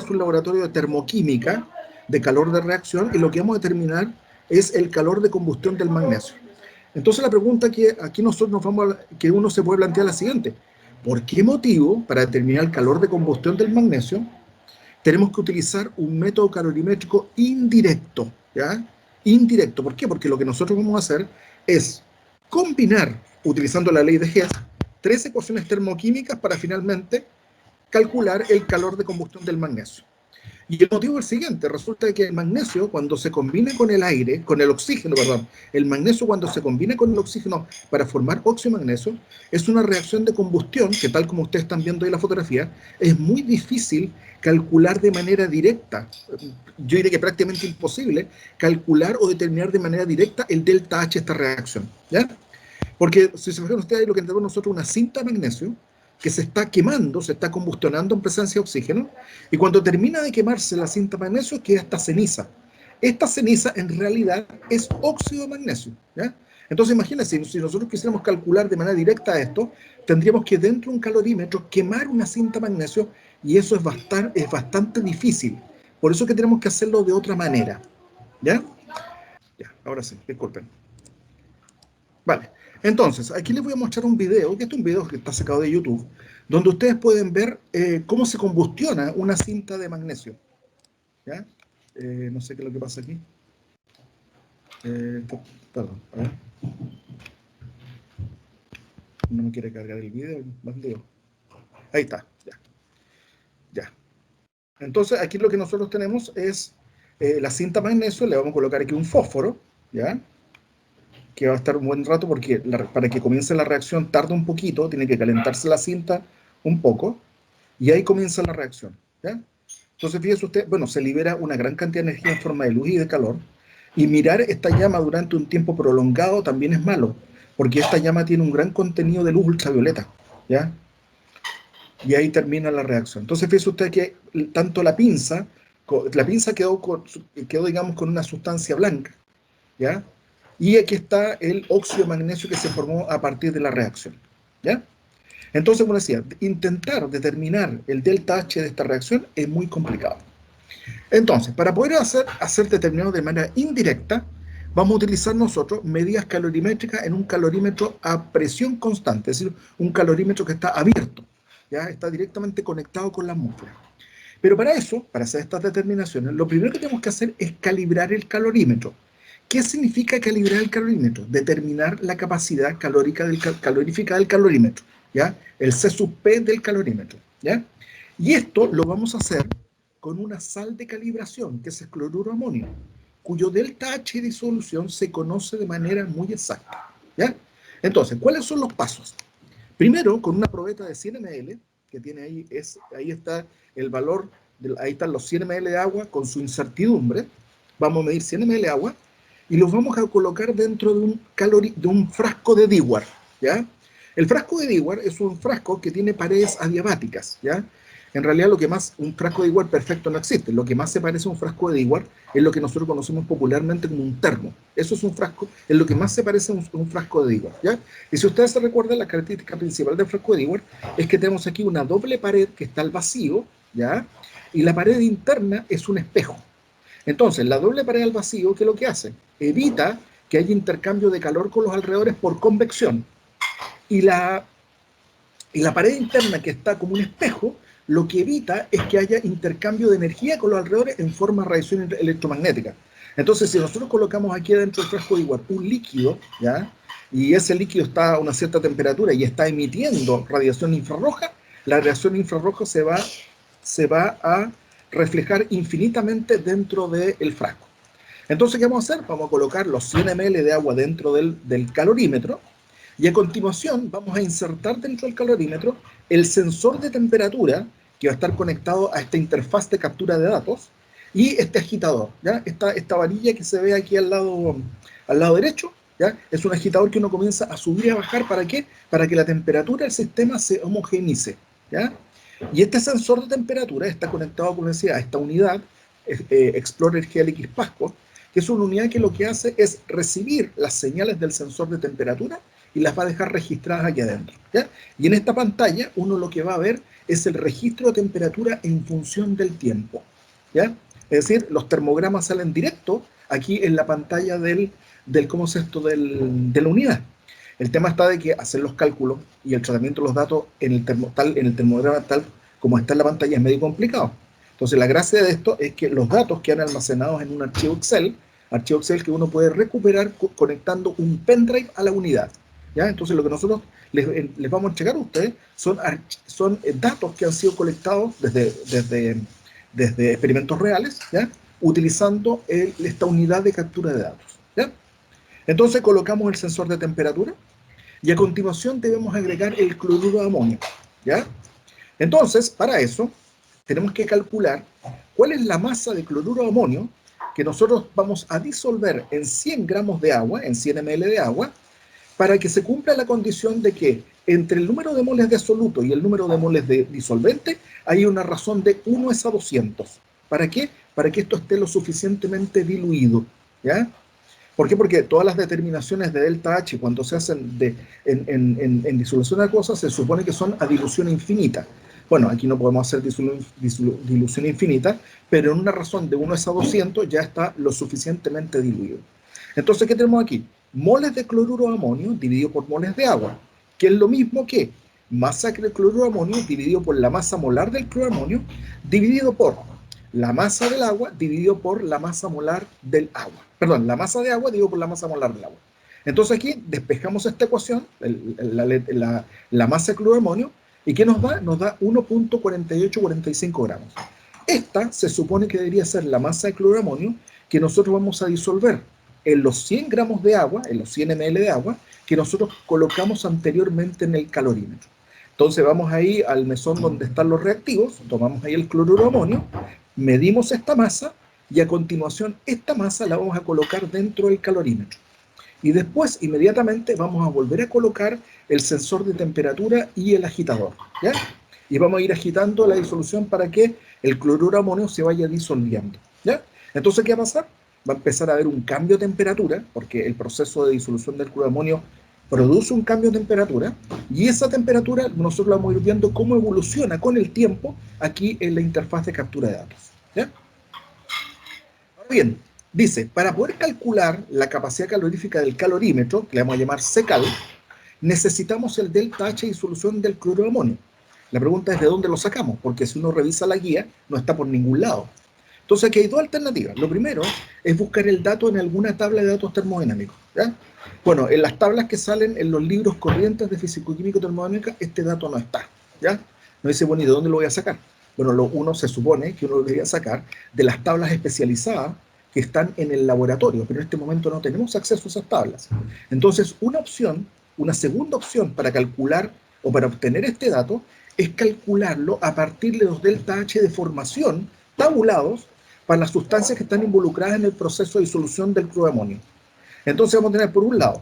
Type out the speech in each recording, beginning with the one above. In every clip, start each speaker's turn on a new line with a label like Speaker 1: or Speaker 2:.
Speaker 1: tenemos un laboratorio de termoquímica, de calor de reacción, y lo que vamos a determinar es el calor de combustión del magnesio. Entonces la pregunta que aquí nosotros que uno se puede plantear es la siguiente: ¿por qué motivo, para determinar el calor de combustión del magnesio, tenemos que utilizar un método calorimétrico indirecto? ¿Ya? Indirecto. ¿Por qué? Porque lo que nosotros vamos a hacer es combinar, utilizando la ley de Hess, tres ecuaciones termoquímicas para finalmente calcular el calor de combustión del magnesio. Y el motivo es el siguiente: resulta que el magnesio, cuando se combina con el aire, con el oxígeno, perdón, el magnesio cuando se combina con el oxígeno para formar óxido de magnesio, es una reacción de combustión que, tal como ustedes están viendo ahí en la fotografía, es muy difícil calcular de manera directa. Yo diría que prácticamente imposible calcular o determinar de manera directa el delta H de esta reacción, ¿ya? Porque si se fijan ustedes, lo que tenemos nosotros es una cinta de magnesio que se está quemando, se está combustionando en presencia de oxígeno, y cuando termina de quemarse la cinta de magnesio queda esta ceniza. Esta ceniza en realidad es óxido de magnesio, ¿ya? Entonces imagínense, si nosotros quisiéramos calcular de manera directa esto, tendríamos que dentro de un calorímetro quemar una cinta de magnesio, y eso es bastante difícil. Por eso que tenemos que hacerlo de otra manera, ¿ya? Ya, ahora sí, disculpen. Vale, entonces, aquí les voy a mostrar un video, que este es un video que está sacado de YouTube, donde ustedes pueden ver cómo se combustiona una cinta de magnesio. ¿Ya? No sé qué es lo que pasa aquí. Perdón, a ver. No me quiere cargar el video, bandido. Ahí está, ya. Ya. Entonces, aquí lo que nosotros tenemos es la cinta magnesio, le vamos a colocar aquí un fósforo, ¿ya? Que va a estar un buen rato porque para que comience la reacción tarda un poquito, tiene que calentarse la cinta un poco, y ahí comienza la reacción, ¿ya? Entonces, fíjese usted, bueno, se libera una gran cantidad de energía en forma de luz y de calor, y mirar esta llama durante un tiempo prolongado también es malo, porque esta llama tiene un gran contenido de luz ultravioleta, ¿ya? Y ahí termina la reacción. Entonces, fíjese usted que tanto la pinza quedó, digamos, con una sustancia blanca, ¿ya? Y aquí está el óxido de magnesio que se formó a partir de la reacción, ¿ya? Entonces, como decía, intentar determinar el delta H de esta reacción es muy complicado. Entonces, para poder hacer determinado de manera indirecta, vamos a utilizar nosotros medidas calorimétricas en un calorímetro a presión constante, es decir, un calorímetro que está abierto, ya está directamente conectado con la atmósfera. Pero para eso, para hacer estas determinaciones, lo primero que tenemos que hacer es calibrar el calorímetro. ¿Qué significa calibrar el calorímetro? Determinar la capacidad calorífica del calorímetro, ¿ya? El C sub P del calorímetro, ¿ya? Y esto lo vamos a hacer con una sal de calibración, que es el cloruro de amonio, cuyo delta H de disolución se conoce de manera muy exacta, ¿ya? Entonces, ¿cuáles son los pasos? Primero, con una probeta de 100 ml, que tiene ahí está el valor, ahí están los 100 ml de agua con su incertidumbre. Vamos a medir 100 ml de agua y los vamos a colocar dentro de un frasco de Dewar, ¿ya? El frasco de Dewar es un frasco que tiene paredes adiabáticas, ¿ya? En realidad, un frasco de Dewar perfecto no existe. Lo que más se parece a un frasco de Dewar es lo que nosotros conocemos popularmente como un termo. Eso es un frasco, es lo que más se parece a un frasco de Dewar, ¿ya? Y si ustedes se recuerdan, la característica principal del frasco de Dewar es que tenemos aquí una doble pared que está al vacío, ¿ya? Y la pared interna es un espejo. Entonces, la doble pared al vacío, ¿qué es lo que hace? Evita que haya intercambio de calor con los alrededores por convección. Y la pared interna, que está como un espejo, lo que evita es que haya intercambio de energía con los alrededores en forma de radiación electromagnética. Entonces, si nosotros colocamos aquí dentro del frasco de igual un líquido, ¿ya? Y ese líquido está a una cierta temperatura y está emitiendo radiación infrarroja, la radiación infrarroja se va a reflejar infinitamente dentro del frasco. Entonces, ¿qué vamos a hacer? Vamos a colocar los 100 ml de agua dentro del calorímetro, y a continuación vamos a insertar dentro del calorímetro el sensor de temperatura que va a estar conectado a esta interfaz de captura de datos, y este agitador, ¿ya? Esta varilla que se ve aquí al lado derecho, ¿ya? Es un agitador que uno comienza a subir y a bajar. ¿Para qué? Para que la temperatura del sistema se homogeneice, ¿ya? Y este sensor de temperatura está conectado, como decía, a esta unidad Explorer GLX Pasco, que es una unidad que lo que hace es recibir las señales del sensor de temperatura y las va a dejar registradas aquí adentro, ¿ya? Y en esta pantalla uno lo que va a ver es el registro de temperatura en función del tiempo, ¿ya? Es decir, los termogramas salen directo aquí en la pantalla ¿cómo es esto? De la unidad. El tema está de que hacer los cálculos y el tratamiento de los datos en el termograma tal como está en la pantalla es medio complicado. Entonces, la gracia de esto es que los datos quedan almacenados en un archivo Excel que uno puede recuperar conectando un pendrive a la unidad, ¿ya? Entonces, lo que nosotros les vamos a entregar a ustedes son datos que han sido colectados desde experimentos reales, ¿ya? Utilizando esta unidad de captura de datos, ¿ya? Entonces, colocamos el sensor de temperatura y a continuación debemos agregar el cloruro de amonio, ¿ya? Entonces, para eso, tenemos que calcular cuál es la masa de cloruro de amonio que nosotros vamos a disolver en 100 gramos de agua, en 100 ml de agua, para que se cumpla la condición de que entre el número de moles de soluto y el número de moles de disolvente hay una razón de 1:200. ¿Para qué? Para que esto esté lo suficientemente diluido, ¿ya? ¿Por qué? Porque todas las determinaciones de delta H, cuando se hacen en disolución acuosa, se supone que son a dilución infinita. Bueno, aquí no podemos hacer dilución infinita, pero en una razón de 1:200 ya está lo suficientemente diluido. Entonces, ¿qué tenemos aquí? Moles de cloruro de amonio dividido por moles de agua, que es lo mismo que masa de cloruro de amonio dividido por la masa molar del cloruro de amonio, dividido por la masa del agua dividido por la masa molar del agua. Perdón, la masa de agua dividido por la masa molar del agua. Entonces aquí despejamos esta ecuación, la masa de cloruro de amonio, ¿y qué nos da? Nos da 1.4845 gramos. Esta se supone que debería ser la masa de cloruro de amonio que nosotros vamos a disolver en los 100 gramos de agua, en los 100 ml de agua, que nosotros colocamos anteriormente en el calorímetro. Entonces vamos ahí al mesón donde están los reactivos, tomamos ahí el cloruro de amonio, medimos esta masa y a continuación esta masa la vamos a colocar dentro del calorímetro. Y después inmediatamente vamos a volver a colocar el sensor de temperatura y el agitador, ¿ya? Y vamos a ir agitando la disolución para que el cloruro de amonio se vaya disolviendo, ¿ya? Entonces, ¿qué va a pasar? Va a empezar a haber un cambio de temperatura, porque el proceso de disolución del cloruro de amonio produce un cambio de temperatura, y esa temperatura nosotros vamos a ir viendo cómo evoluciona con el tiempo aquí en la interfaz de captura de datos, ¿ya? Ahora bien, dice, para poder calcular la capacidad calorífica del calorímetro, que le vamos a llamar CCAL, necesitamos el delta H de disolución del cloruro de amonio. La pregunta es de dónde lo sacamos, porque si uno revisa la guía, no está por ningún lado. Entonces aquí hay dos alternativas. Lo primero es buscar el dato en alguna tabla de datos termodinámicos, ¿ya? Bueno, en las tablas que salen en los libros corrientes de físico-químico termodinámica, este dato no está, ¿ya? No dice, bueno, ¿y de dónde lo voy a sacar? Bueno, uno se supone que uno lo debería sacar de las tablas especializadas que están en el laboratorio, pero en este momento no tenemos acceso a esas tablas. Entonces, una segunda opción para calcular o para obtener este dato es calcularlo a partir de los delta H de formación tabulados para las sustancias que están involucradas en el proceso de disolución del cloruro de amonio. Entonces vamos a tener por un lado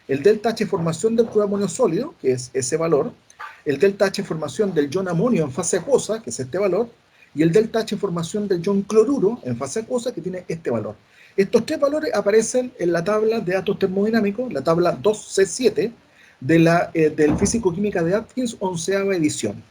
Speaker 1: el delta H formación del cloruro de amonio sólido, que es ese valor, el delta H formación del ion amonio en fase acuosa, que es este valor, y el delta H formación del ion cloruro en fase acuosa, que tiene este valor. Estos tres valores aparecen en la tabla de datos termodinámicos, la tabla 2C7 del Físico-Química de Atkins, 11ª edición,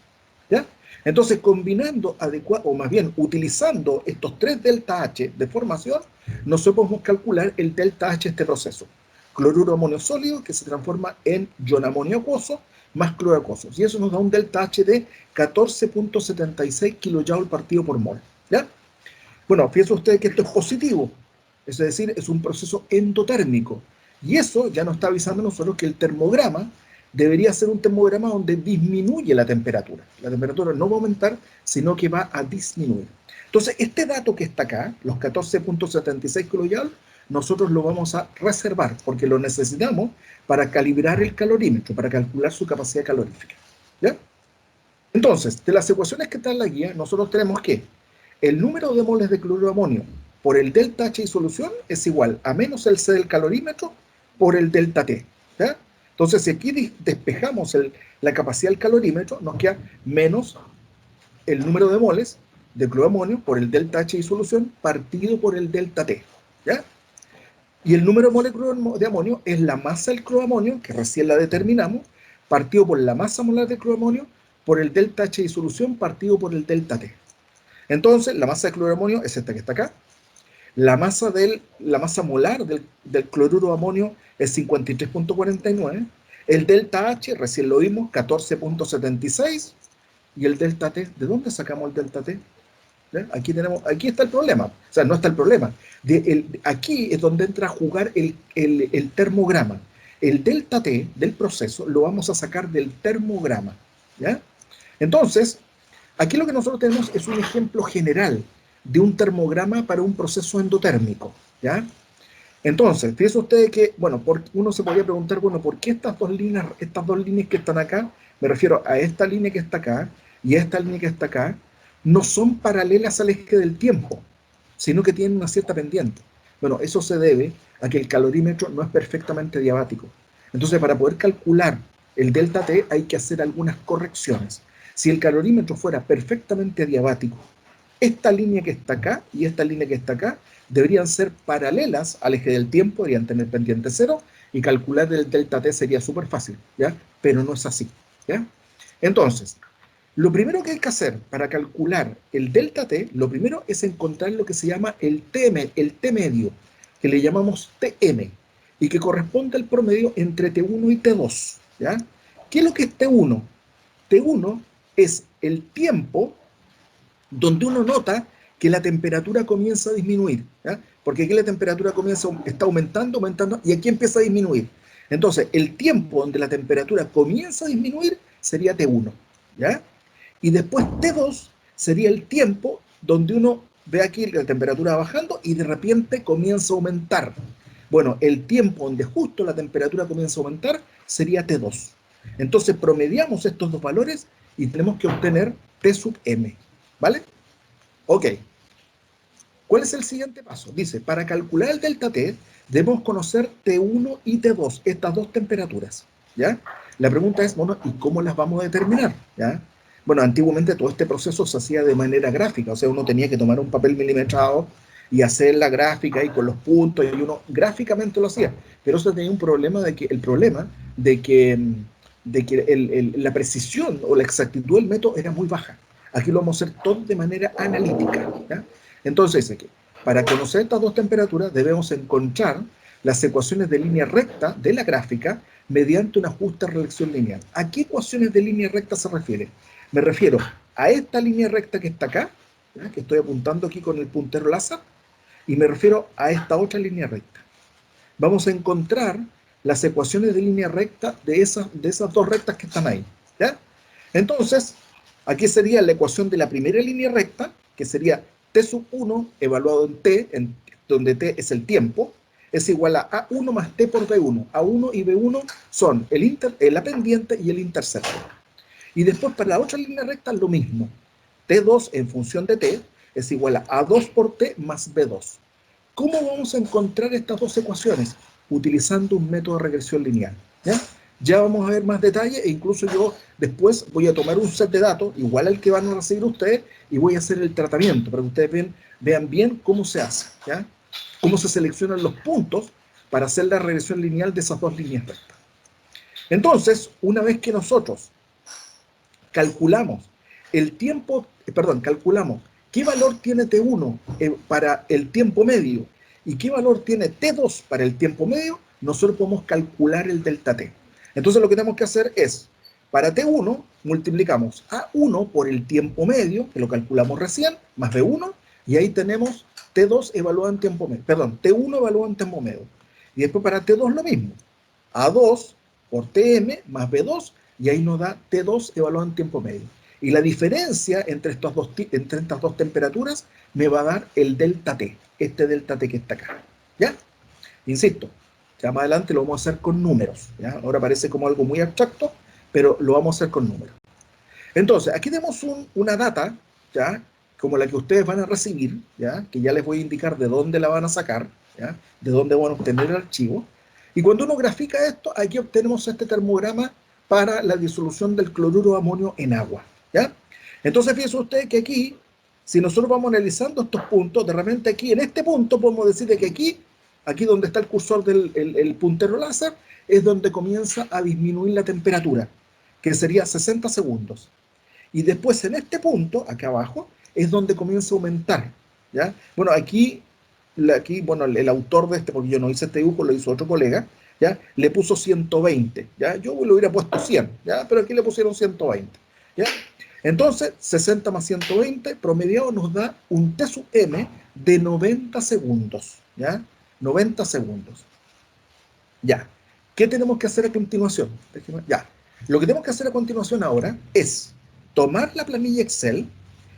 Speaker 1: ¿ya? Entonces, combinando o más bien utilizando estos tres delta H de formación, nosotros podemos calcular el delta H de este proceso. Cloruro amonio sólido que se transforma en ion amonio acuoso más cloro acuoso. Y eso nos da un delta H de 14.76 kJ partido por mol, ¿ya? Bueno, fíjense ustedes que esto es positivo, es decir, es un proceso endotérmico. Y eso ya nos está avisando a nosotros que el termograma debería ser un termograma donde disminuye la temperatura. La temperatura no va a aumentar, sino que va a disminuir. Entonces, este dato que está acá, los 14.76 kJ, nosotros lo vamos a reservar porque lo necesitamos para calibrar el calorímetro, para calcular su capacidad calorífica, ¿ya? Entonces, de las ecuaciones que están en la guía, nosotros tenemos que el número de moles de cloruro de amonio por el delta H de disolución es igual a menos el C del calorímetro por el delta T, ¿ya? Entonces, si aquí despejamos la capacidad del calorímetro, nos queda menos el número de moles de cloruro de amonio por el delta H de disolución partido por el delta T, ¿ya? Y el número de moléculas de amonio es la masa del cloramonio, que recién la determinamos, partido por la masa molar de cloramonio, por el delta H de disolución, partido por el delta T. Entonces, la masa de cloramonio es esta que está acá. La masa molar del cloruro de amonio es 53.49. El delta H, recién lo vimos, 14.76. Y el delta T, ¿de dónde sacamos el delta T? Aquí está el problema. O sea, no está el problema. Aquí es donde entra a jugar el termograma. El delta T del proceso lo vamos a sacar del termograma. ¿Ya? Entonces, aquí lo que nosotros tenemos es un ejemplo general de un termograma para un proceso endotérmico. ¿Ya? Entonces, fíjense ustedes que, bueno, uno se podría preguntar, bueno, ¿por qué estas dos líneas que están acá, me refiero a esta línea que está acá y a esta línea que está acá, no son paralelas al eje del tiempo, sino que tienen una cierta pendiente? Bueno, eso se debe a que el calorímetro no es perfectamente diabático. Entonces, para poder calcular el delta T hay que hacer algunas correcciones. Si el calorímetro fuera perfectamente diabático, esta línea que está acá y esta línea que está acá deberían ser paralelas al eje del tiempo, deberían tener pendiente cero, y calcular el delta T sería súper fácil, ¿ya? Pero no es así, ¿ya? Entonces, lo primero que hay que hacer para calcular el delta T, lo primero es encontrar lo que se llama el T medio, que le llamamos Tm, y que corresponde al promedio entre T1 y T2, ¿ya? ¿Qué es lo que es T1? T1 es el tiempo donde uno nota que la temperatura comienza a disminuir, ¿ya? Porque aquí la temperatura está aumentando, aumentando, y aquí empieza a disminuir. Entonces, el tiempo donde la temperatura comienza a disminuir sería T1, ¿ya? Y después T2 sería el tiempo donde uno ve aquí la temperatura bajando y de repente comienza a aumentar. Bueno, el tiempo donde justo la temperatura comienza a aumentar sería T2. Entonces promediamos estos dos valores y tenemos que obtener T sub m. ¿Vale? Ok. ¿Cuál es el siguiente paso? Dice, para calcular el delta T, debemos conocer T1 y T2, estas dos temperaturas, ¿ya? La pregunta es, bueno, ¿y cómo las vamos a determinar? ¿Ya? Bueno, antiguamente todo este proceso se hacía de manera gráfica, o sea, uno tenía que tomar un papel milimetrado y hacer la gráfica ahí con los puntos, y uno gráficamente lo hacía, pero eso tenía un problema de que la precisión o la exactitud del método era muy baja. Aquí lo vamos a hacer todo de manera analítica, ¿ya? Entonces, aquí, para conocer estas dos temperaturas debemos encontrar las ecuaciones de línea recta de la gráfica mediante una justa relección lineal. ¿A qué ecuaciones de línea recta se refiere? Me refiero a esta línea recta que está acá, ¿ya? Que estoy apuntando aquí con el puntero láser, y me refiero a esta otra línea recta. Vamos a encontrar las ecuaciones de línea recta de esas dos rectas que están ahí, ¿ya? Entonces, aquí sería la ecuación de la primera línea recta, que sería T sub 1 evaluado en T, donde T es el tiempo, es igual a A1 más T por B1. A1 y B1 son la pendiente y el intercepto. Y después para la otra línea recta lo mismo. T2 en función de T es igual a A2 por T más B2. ¿Cómo vamos a encontrar estas dos ecuaciones? Utilizando un método de regresión lineal, ¿ya? Ya vamos a ver más detalles, e incluso yo después voy a tomar un set de datos, igual al que van a recibir ustedes, y voy a hacer el tratamiento para que ustedes vean bien cómo se hace, ¿ya? Cómo se seleccionan los puntos para hacer la regresión lineal de esas dos líneas rectas. Entonces, una vez que nosotros calculamos calculamos qué valor tiene T1 para el tiempo medio y qué valor tiene T2 para el tiempo medio, nosotros podemos calcular el delta T. Entonces lo que tenemos que hacer es, para T1 multiplicamos A1 por el tiempo medio, que lo calculamos recién, más B1, y ahí tenemos T2 evaluado en tiempo medio, perdón, T1 evaluado en tiempo medio. Y después para T2 lo mismo, A2 por Tm más B2, y ahí nos da T2 evaluado en tiempo medio. Y la diferencia entre estas dos temperaturas me va a dar el delta T, este delta T que está acá. ¿Ya? Insisto, ya más adelante lo vamos a hacer con números. ¿Ya? Ahora parece como algo muy abstracto, pero lo vamos a hacer con números. Entonces, aquí tenemos una data, ¿ya? Como la que ustedes van a recibir, ¿ya? Que ya les voy a indicar de dónde la van a sacar, ¿ya? De dónde van a obtener el archivo. Y cuando uno grafica esto, aquí obtenemos este termograma para la disolución del cloruro de amonio en agua, ¿ya? Entonces, fíjense ustedes que aquí, si nosotros vamos analizando estos puntos, de repente aquí, en este punto, podemos decir que aquí aquí donde está el cursor del el puntero láser, es donde comienza a disminuir la temperatura, que sería 60 segundos. Y después en este punto, acá abajo, es donde comienza a aumentar, ¿ya? Bueno, aquí bueno, el autor de este, porque yo no hice este dibujo, lo hizo otro colega, ¿ya? Le puso 120, ¿ya? Yo le hubiera puesto 100, ¿ya? Pero aquí le pusieron 120, ¿ya? Entonces, 60 más 120 promediado nos da un T sub M de 90 segundos, ¿ya? 90 segundos. Ya. ¿Qué tenemos que hacer a continuación? Ya. Lo que tenemos que hacer a continuación ahora es tomar la planilla Excel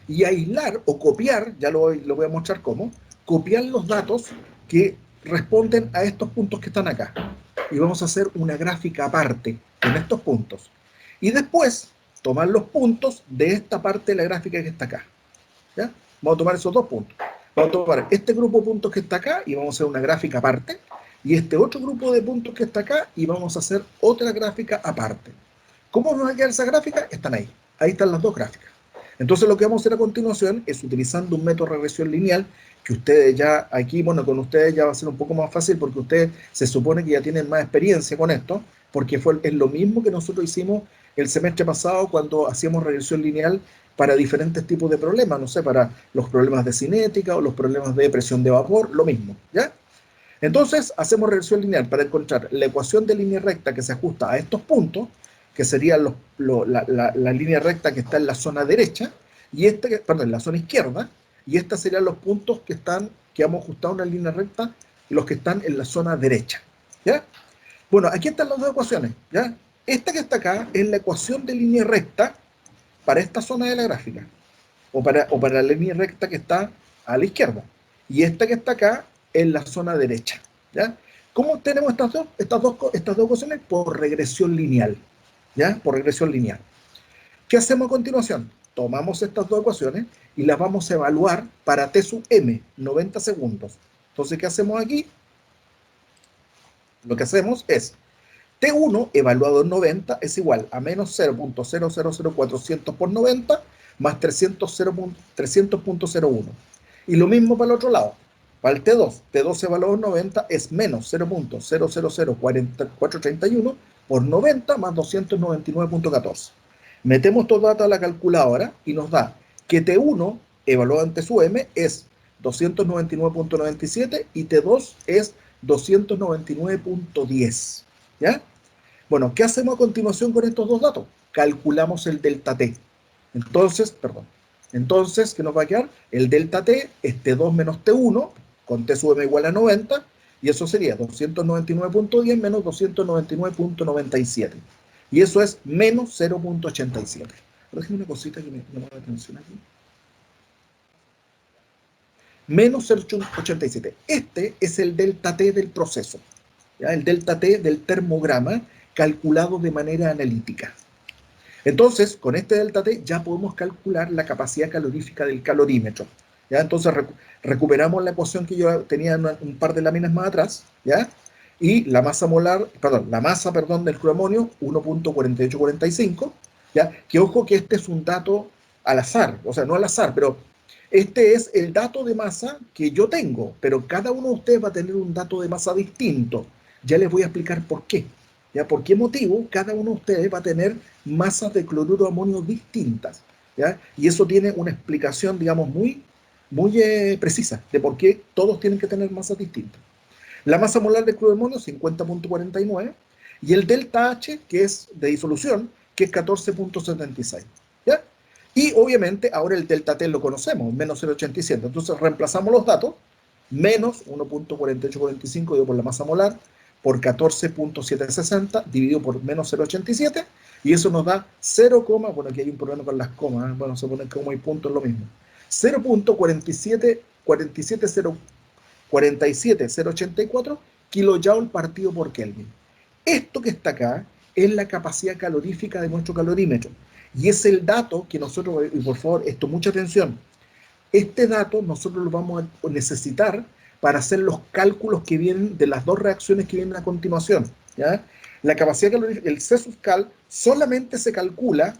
Speaker 1: y aislar o copiar, ya lo voy a mostrar cómo, copiar los datos que responden a estos puntos que están acá. Y vamos a hacer una gráfica aparte con estos puntos. Y después tomar los puntos de esta parte de la gráfica que está acá. ¿Ya? Vamos a tomar esos dos puntos. Vamos a tomar este grupo de puntos que está acá y vamos a hacer una gráfica aparte. Y este otro grupo de puntos que está acá y vamos a hacer otra gráfica aparte. ¿Cómo nos va a quedar esa gráfica? Están ahí. Ahí están las dos gráficas. Entonces lo que vamos a hacer a continuación es utilizando un método de regresión lineal que ustedes ya aquí, bueno, con ustedes ya va a ser un poco más fácil porque ustedes se supone que ya tienen más experiencia con esto, porque es lo mismo que nosotros hicimos el semestre pasado cuando hacíamos regresión lineal para diferentes tipos de problemas, no sé, para los problemas de cinética o los problemas de presión de vapor, lo mismo, ¿ya? Entonces, hacemos regresión lineal para encontrar la ecuación de línea recta que se ajusta a estos puntos, que sería la línea recta que está en la zona derecha, y perdón, en la zona izquierda, y estos serían los puntos que hemos ajustado a una línea recta, los que están en la zona derecha, ¿ya? Bueno, aquí están las dos ecuaciones, ¿ya? Esta que está acá es la ecuación de línea recta para esta zona de la gráfica, o para la línea recta que está a la izquierda. Y esta que está acá en la zona derecha, ¿ya? ¿Cómo obtenemos estas dos ecuaciones? Por regresión lineal, ¿ya? Por regresión lineal. ¿Qué hacemos a continuación? Tomamos estas dos ecuaciones y las vamos a evaluar para T sub M, 90 segundos. Entonces, ¿qué hacemos aquí? Lo que hacemos es T1 evaluado en 90 es igual a menos 0.000400 por 90 más 300.01. Y lo mismo para el otro lado. Para el T2 evaluado en 90 es menos 0.000431 por 90 más 299.14. Metemos estos datos a la calculadora y nos da que T1 evaluado en T sub M es 299.97 y T2 es 299.10. ¿Ya? Bueno, ¿qué hacemos a continuación con estos dos datos? Calculamos el delta T. Entonces, ¿qué nos va a quedar? El delta T es T2 menos T1, con T sub M igual a 90, y eso sería 299.10 menos 299.97. Y eso es menos 0.87. Déjenme una cosita que me llama la atención aquí. Menos 0.87. Este es el delta T del proceso, ¿ya? El delta T del termograma calculado de manera analítica. Entonces, con este delta T ya podemos calcular la capacidad calorífica del calorímetro, ¿ya? Entonces recuperamos la ecuación que yo tenía en un par de láminas más atrás, ¿ya? Y la masa del cruamonio, 1.4845, ¿ya? Que ojo que este es un dato al azar, o sea, no al azar, pero este es el dato de masa que yo tengo, pero cada uno de ustedes va a tener un dato de masa distinto. Ya les voy a explicar por qué. ¿Ya? ¿Por qué motivo cada uno de ustedes va a tener masas de cloruro de amonio distintas? ¿Ya? Y eso tiene una explicación, digamos, muy precisa de por qué todos tienen que tener masas distintas. La masa molar de cloruro de amonio, 50.49, y el delta H, que es de disolución, que es 14.76. ¿Ya? Y obviamente ahora el delta T lo conocemos, menos 0.87. Entonces reemplazamos los datos, menos 1.4845 dividido por la masa molar, por 14.760 dividido por menos 0.87, y eso nos da 0, bueno, aquí hay un problema con las comas, ¿eh? Bueno, se pone como y punto es lo mismo. 0.47084 kilojoule partido por Kelvin. Esto que está acá es la capacidad calorífica de nuestro calorímetro. Y es el dato que nosotros, y por favor, esto mucha atención, este dato nosotros lo vamos a necesitar para hacer los cálculos que vienen de las dos reacciones que vienen a continuación, ¿ya? La capacidad calorífica, el C sub cal, solamente se calcula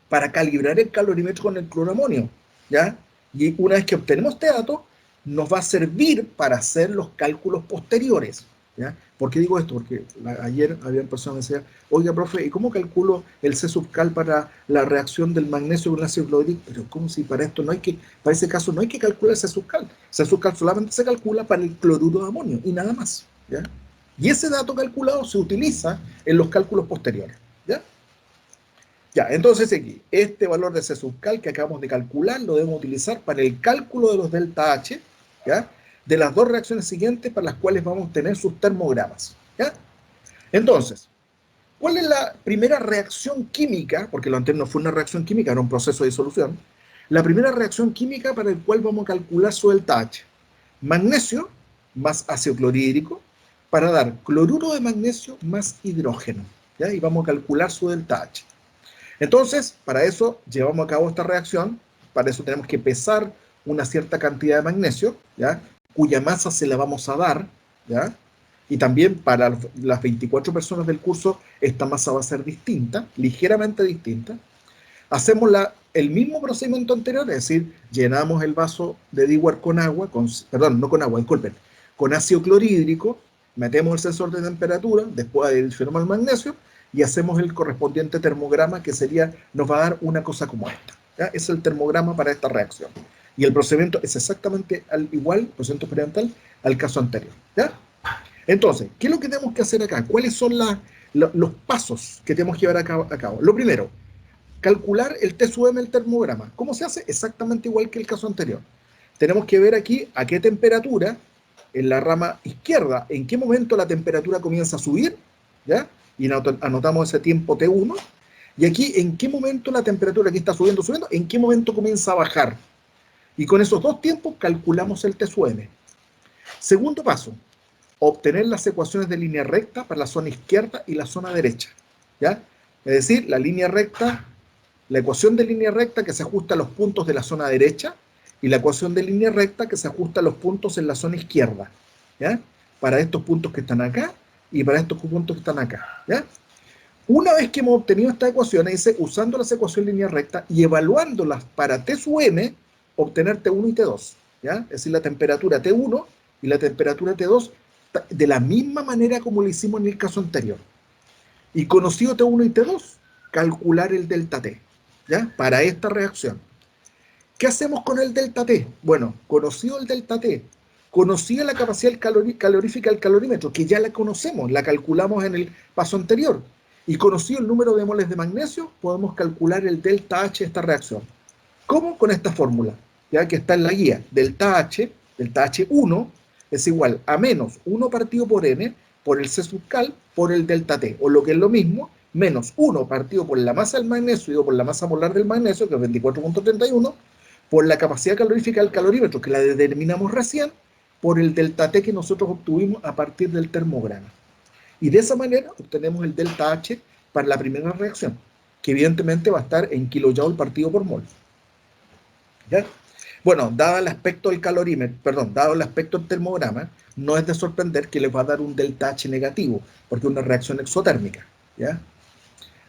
Speaker 1: para calibrar el calorímetro con el cloroamonio, ¿ya? Y una vez que obtenemos este dato, nos va a servir para hacer los cálculos posteriores. ¿Ya? ¿Por qué digo esto? Porque ayer había personas que decían, oiga, profe, ¿y cómo calculo el C sub cal para la reacción del magnesio con el ácido clorhídrico? Pero ¿cómo si para esto no hay que, para ese caso no hay que calcular el C sub cal? C sub cal solamente se calcula para el cloruro de amonio y nada más. ¿Ya? Y ese dato calculado se utiliza en los cálculos posteriores. ¿Ya? Ya, entonces aquí, este valor de C sub cal que acabamos de calcular lo debemos utilizar para el cálculo de los delta H, ¿ya? De las dos reacciones siguientes para las cuales vamos a tener sus termogramas. ¿Ya? Entonces, ¿cuál es la primera reacción química? Porque lo anterior no fue una reacción química, era un proceso de disolución. La primera reacción química para el cual vamos a calcular su delta H. Magnesio más ácido clorhídrico para dar cloruro de magnesio más hidrógeno. ¿Ya? Y vamos a calcular su delta H. Entonces, para eso llevamos a cabo esta reacción. Para eso tenemos que pesar una cierta cantidad de magnesio, ¿ya? Cuya masa se la vamos a dar, ¿ya? Y también para las 24 personas del curso, esta masa va a ser distinta, ligeramente distinta. Hacemos el mismo procedimiento anterior, es decir, llenamos el vaso de Dewar con agua, perdón, no con agua, disculpen, con ácido clorhídrico, metemos el sensor de temperatura, después adicionamos el magnesio y hacemos el correspondiente termograma que nos va a dar una cosa como esta. ¿Ya? Es el termograma para esta reacción. Y el procedimiento es exactamente igual, procedimiento experimental, al caso anterior. ¿Ya? Entonces, ¿qué es lo que tenemos que hacer acá? ¿Cuáles son los pasos que tenemos que llevar a cabo? Lo primero, calcular el T sub M del termograma. ¿Cómo se hace? Exactamente igual que el caso anterior. Tenemos que ver aquí a qué temperatura, en la rama izquierda, en qué momento la temperatura comienza a subir, ¿ya? Y anotamos ese tiempo T1. Y aquí, en qué momento la temperatura aquí está subiendo, en qué momento comienza a bajar. Y con esos dos tiempos calculamos el T sub M. Segundo paso, obtener las ecuaciones de línea recta para la zona izquierda y la zona derecha. ¿Ya? Es decir, la línea recta, la ecuación de línea recta que se ajusta a los puntos de la zona derecha y la ecuación de línea recta que se ajusta a los puntos en la zona izquierda. ¿Ya? Para estos puntos que están acá y para estos puntos que están acá. ¿Ya? Una vez que hemos obtenido estas ecuaciones, dice, usando las ecuaciones de línea recta y evaluándolas para T sub M, obtener T1 y T2. ¿Ya? Es decir, la temperatura T1 y la temperatura T2 de la misma manera como lo hicimos en el caso anterior. Y conocido T1 y T2, calcular el delta T, ¿ya? Para esta reacción. ¿Qué hacemos con el delta T? Bueno, conocido el delta T, conocida la capacidad calorífica del calorímetro, que ya la conocemos, la calculamos en el paso anterior, y conocido el número de moles de magnesio, podemos calcular el delta H de esta reacción. ¿Cómo? Con esta fórmula, ya que está en la guía. Delta H1 es igual a menos 1 partido por N por el C sub cal por el delta T, o lo que es lo mismo, menos 1 partido por la masa del magnesio y por la masa molar del magnesio, que es 24.31, por la capacidad calorífica del calorímetro, que la determinamos recién, por el delta T que nosotros obtuvimos a partir del termograma. Y de esa manera obtenemos el delta H para la primera reacción, que evidentemente va a estar en kilojoule partido por mol. ¿Ya? Bueno, dado el aspecto del dado el aspecto del termograma, no es de sorprender que les va a dar un delta H negativo, porque es una reacción exotérmica. ¿Ya?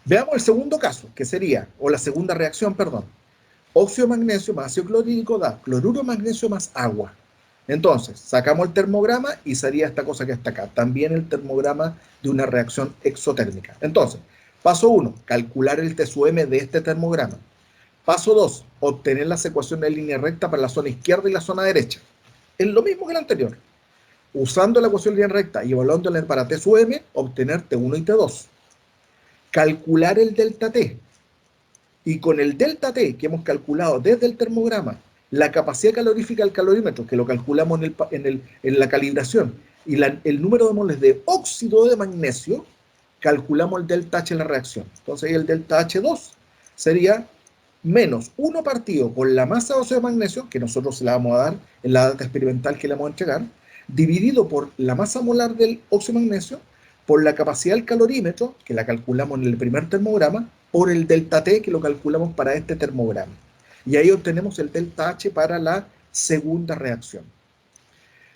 Speaker 1: Veamos el segundo caso, que sería, o la segunda reacción, perdón. Óxido de magnesio más ácido clorhídrico da cloruro de magnesio más agua. Entonces, sacamos el termograma y sería esta cosa que está acá. También el termograma de una reacción exotérmica. Entonces, paso 1, calcular el T sub M de este termograma. Paso 2, obtener las ecuaciones de línea recta para la zona izquierda y la zona derecha. Es lo mismo que el anterior. Usando la ecuación de línea recta y evaluándola para T sub M, obtener T1 y T2. Calcular el delta T. Y con el delta T que hemos calculado desde el termograma, la capacidad calorífica del calorímetro, que lo calculamos en la calibración, y el número de moles de óxido de magnesio, calculamos el delta H en la reacción. Entonces ahí el delta H2 sería menos 1 partido por la masa de óxido de magnesio, que nosotros se la vamos a dar en la data experimental que le vamos a entregar, dividido por la masa molar del óxido de magnesio, por la capacidad del calorímetro, que la calculamos en el primer termograma, por el delta T, que lo calculamos para este termograma. Y ahí obtenemos el delta H para la segunda reacción.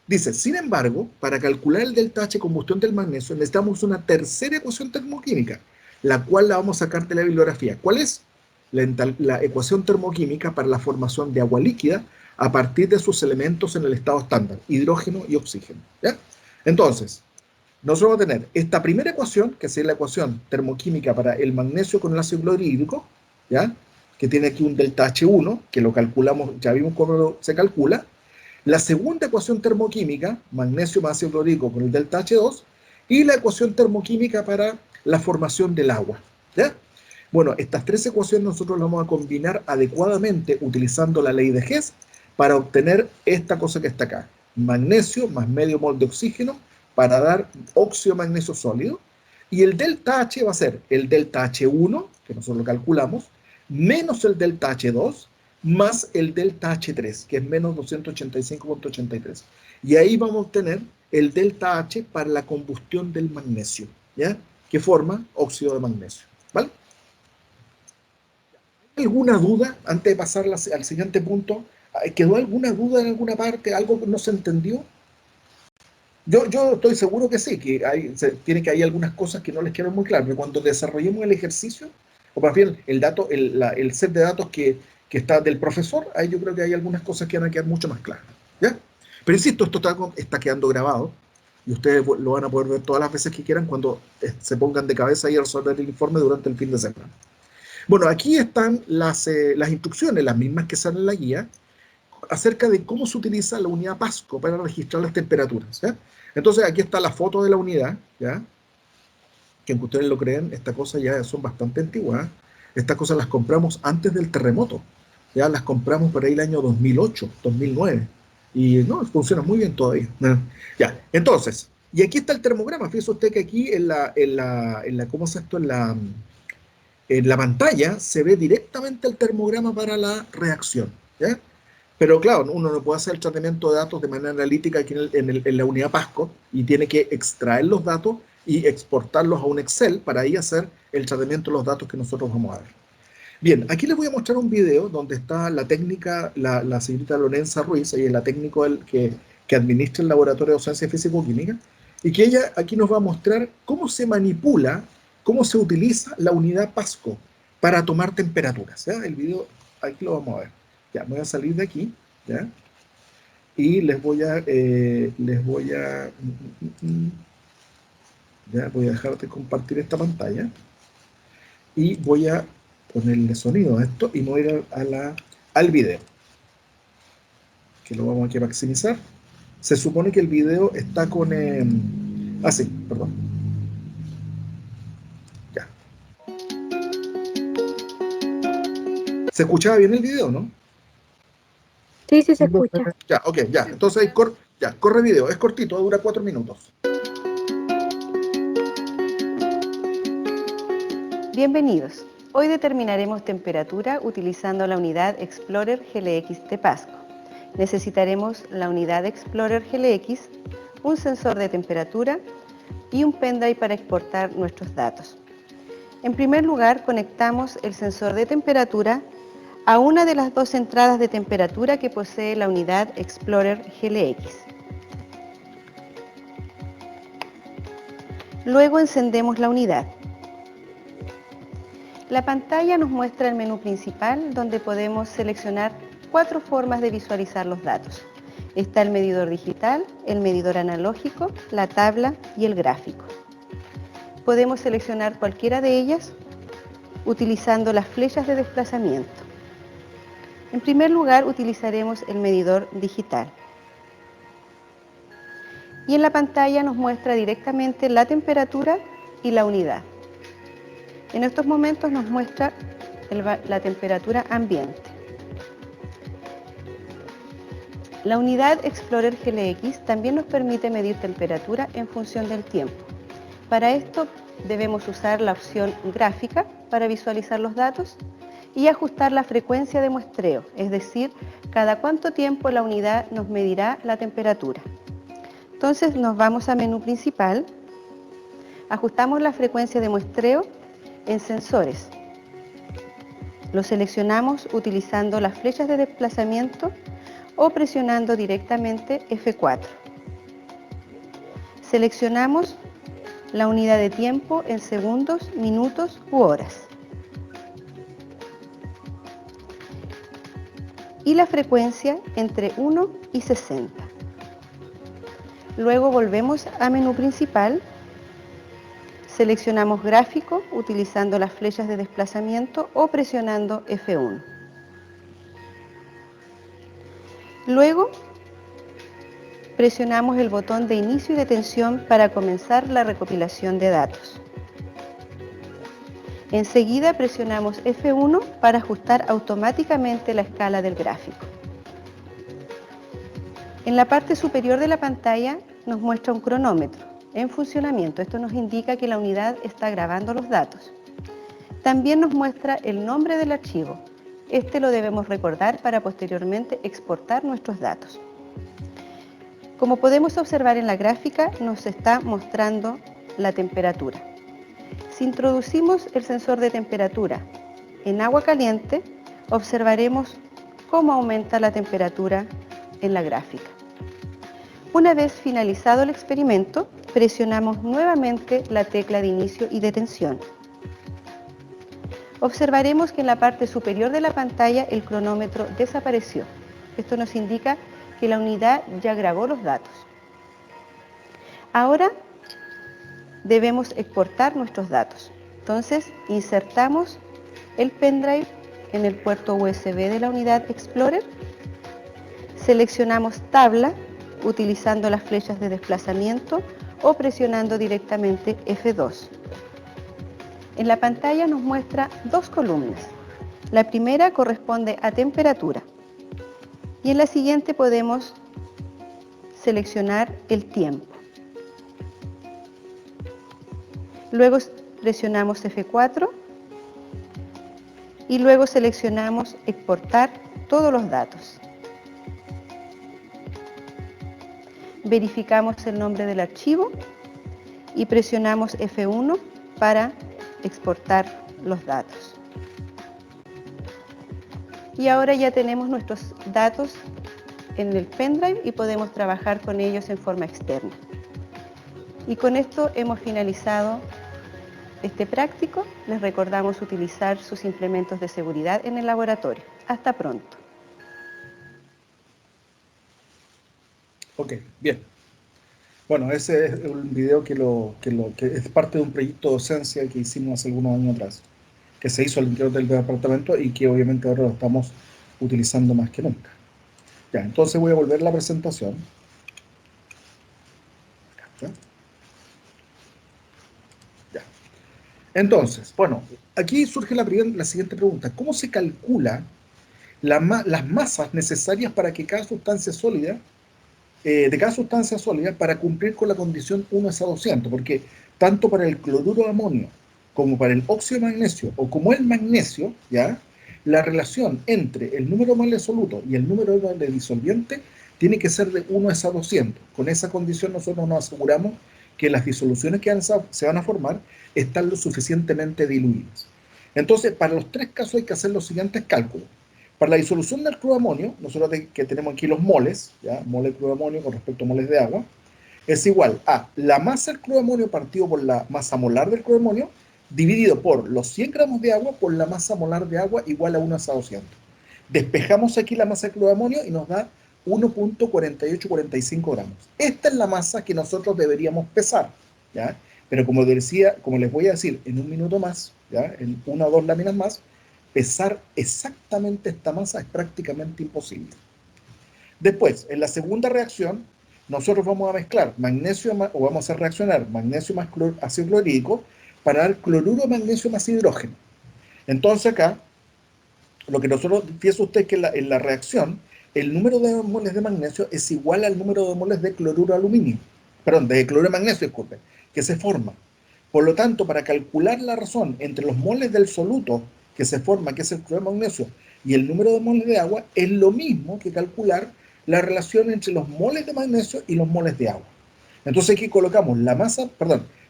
Speaker 1: Dice, sin embargo, para calcular el delta H combustión del magnesio, necesitamos una tercera ecuación termoquímica, la cual la vamos a sacar de la bibliografía. ¿Cuál es? La ecuación termoquímica para la formación de agua líquida a partir de sus elementos en el estado estándar, hidrógeno y oxígeno. ¿Ya? Entonces, nosotros vamos a tener esta primera ecuación, que sería la ecuación termoquímica para el magnesio con el ácido clorhídrico, ¿ya? Que tiene aquí un delta H1, que lo calculamos, ya vimos cómo se calcula. La segunda ecuación termoquímica, magnesio más ácido clorhídrico con el delta H2, y la ecuación termoquímica para la formación del agua. ¿Ya? Bueno, estas tres ecuaciones nosotros las vamos a combinar adecuadamente utilizando la ley de Hess para obtener esta cosa que está acá. Magnesio más medio mol de oxígeno para dar óxido magnesio sólido. Y el delta H va a ser el delta H1, que nosotros lo calculamos, menos el delta H2, más el delta H3, que es menos 285,83. Y ahí vamos a obtener el delta H para la combustión del magnesio, ¿ya? Que forma óxido de magnesio, ¿vale? ¿Hay alguna duda antes de pasar al siguiente punto? ¿Quedó alguna duda en alguna parte? ¿Algo que no se entendió? Yo estoy seguro que sí, que tiene que hay algunas cosas que no les quedan muy claras, pero cuando desarrollemos el ejercicio, o más bien el set de datos que está del profesor, ahí yo creo que hay algunas cosas que van a quedar mucho más claras. ¿Ya? Pero insisto, esto está quedando grabado y ustedes lo van a poder ver todas las veces que quieran cuando se pongan de cabeza y a resolver el informe durante el fin de semana. Bueno, aquí están las instrucciones, las mismas que salen en la guía, acerca de cómo se utiliza la unidad Pasco para registrar las temperaturas. ¿Ya? Entonces aquí está la foto de la unidad, ¿ya? Que aunque ustedes lo creen, estas cosas ya son bastante antiguas. Estas cosas las compramos antes del terremoto, ya las compramos por ahí el año 2008, 2009, y no, funciona muy bien todavía. ¿No? Ya, entonces, y aquí está el termograma. Fíjese usted que aquí ¿cómo es esto? En la pantalla se ve directamente el termograma para la reacción, ¿ya? Pero claro, uno no puede hacer el tratamiento de datos de manera analítica aquí en la unidad Pasco y tiene que extraer los datos y exportarlos a un Excel para ahí hacer el tratamiento de los datos que nosotros vamos a ver. Bien, aquí les voy a mostrar un video donde está la técnica, la señorita Lorenza Ruiz, ella es la técnico que administra el laboratorio de docencia físico-química, y que ella aquí nos va a mostrar cómo se manipula, cómo se utiliza la unidad Pasco para tomar temperaturas. ¿Ya? El video, aquí lo vamos a ver. Ya, voy a salir de aquí, ¿ya? Y ya voy a dejar de compartir esta pantalla y voy a ponerle sonido a esto y me voy a ir al video, que lo vamos aquí a maximizar. Se supone que el video está con... sí, perdón. Ya. ¿Se escuchaba bien el video, no?
Speaker 2: Sí, sí se escucha.
Speaker 1: Ya, ok, ya. Entonces, corre video. Es cortito, dura 4 minutos.
Speaker 3: Bienvenidos. Hoy determinaremos temperatura utilizando la unidad Explorer GLX de Pasco. Necesitaremos la unidad Explorer GLX, un sensor de temperatura y un pendrive para exportar nuestros datos. En primer lugar, conectamos el sensor de temperatura a una de las dos entradas de temperatura que posee la unidad Explorer GLX. Luego encendemos la unidad. La pantalla nos muestra el menú principal donde podemos seleccionar 4 formas de visualizar los datos. Está el medidor digital, el medidor analógico, la tabla y el gráfico. Podemos seleccionar cualquiera de ellas utilizando las flechas de desplazamiento. En primer lugar, utilizaremos el medidor digital. Y en la pantalla nos muestra directamente la temperatura y la unidad. En estos momentos nos muestra la temperatura ambiente. La unidad Explorer GLX también nos permite medir temperatura en función del tiempo. Para esto debemos usar la opción gráfica para visualizar los datos y ajustar la frecuencia de muestreo, es decir, cada cuánto tiempo la unidad nos medirá la temperatura. Entonces nos vamos a menú principal, ajustamos la frecuencia de muestreo en sensores. Lo seleccionamos utilizando las flechas de desplazamiento o presionando directamente F4. Seleccionamos la unidad de tiempo en segundos, minutos u horas. y la frecuencia entre 1 y 60. Luego volvemos a menú principal, seleccionamos gráfico utilizando las flechas de desplazamiento o presionando F1. Luego presionamos el botón de inicio y detención para comenzar la recopilación de datos. Enseguida presionamos F1 para ajustar automáticamente la escala del gráfico. En la parte superior de la pantalla nos muestra un cronómetro en funcionamiento. Esto nos indica que la unidad está grabando los datos. También nos muestra el nombre del archivo. Este lo debemos recordar para posteriormente exportar nuestros datos. Como podemos observar en la gráfica, nos está mostrando la temperatura. Si introducimos el sensor de temperatura en agua caliente, observaremos cómo aumenta la temperatura en la gráfica. Una vez finalizado el experimento, presionamos nuevamente la tecla de inicio y detención. Observaremos que en la parte superior de la pantalla el cronómetro desapareció. Esto nos indica que la unidad ya grabó los datos. Ahora debemos exportar nuestros datos. Entonces, insertamos el pendrive en el puerto USB de la unidad Explorer, seleccionamos tabla utilizando las flechas de desplazamiento o presionando directamente F2. En la pantalla nos muestra dos columnas. La primera corresponde a temperatura y en la siguiente podemos seleccionar el tiempo. Luego presionamos F4 y luego seleccionamos exportar todos los datos. Verificamos el nombre del archivo y presionamos F1 para exportar los datos. Y ahora ya tenemos nuestros datos en el pendrive y podemos trabajar con ellos en forma externa. Y con esto hemos finalizado este práctico. Les recordamos utilizar sus implementos de seguridad en el laboratorio. Hasta pronto.
Speaker 1: Ok, bien. Bueno, ese es un video que es parte de un proyecto de docencia que hicimos hace algunos años atrás, que se hizo al interior del departamento y que obviamente ahora lo estamos utilizando más que nunca. Ya, entonces voy a volver a la presentación. Acá está. Ya. Entonces, bueno, aquí surge la siguiente pregunta. ¿Cómo se calcula las masas necesarias para que cada sustancia sólida para cumplir con la condición 1:200, porque tanto para el cloruro de amonio como para el óxido de magnesio o como el magnesio, ¿ya? La relación entre el número de moles soluto y el número de moles disolviente tiene que ser de 1:200. Con esa condición nosotros nos aseguramos que las disoluciones que se van a formar están lo suficientemente diluidas. Entonces, para los tres casos hay que hacer los siguientes cálculos. Para la disolución del cloruro de amonio, nosotros que tenemos aquí los moles, ¿ya? Moles de cloruro de amonio con respecto a moles de agua, es igual a la masa del cloruro de amonio partido por la masa molar del cloruro de amonio, dividido por los 100 gramos de agua por la masa molar de agua igual a 1:200. Despejamos aquí la masa del cloruro de amonio y nos da 1.4845 gramos. Esta es la masa que nosotros deberíamos pesar, ¿ya? Pero como les voy a decir en un minuto más, ¿ya? En una o dos láminas más, pesar exactamente esta masa es prácticamente imposible. Después, en la segunda reacción, nosotros vamos a mezclar magnesio, o vamos a reaccionar magnesio más ácido clorhídrico para dar cloruro de magnesio más hidrógeno. Entonces acá, lo que nosotros, fíjese usted que en la reacción, el número de moles de magnesio es igual al número de moles de cloruro de aluminio, perdón, de cloruro de magnesio, disculpe, que se forma. Por lo tanto, para calcular la razón entre los moles del soluto que se forma, que es el cloruro de magnesio, y el número de moles de agua, es lo mismo que calcular la relación entre los moles de magnesio y los moles de agua. Entonces aquí colocamos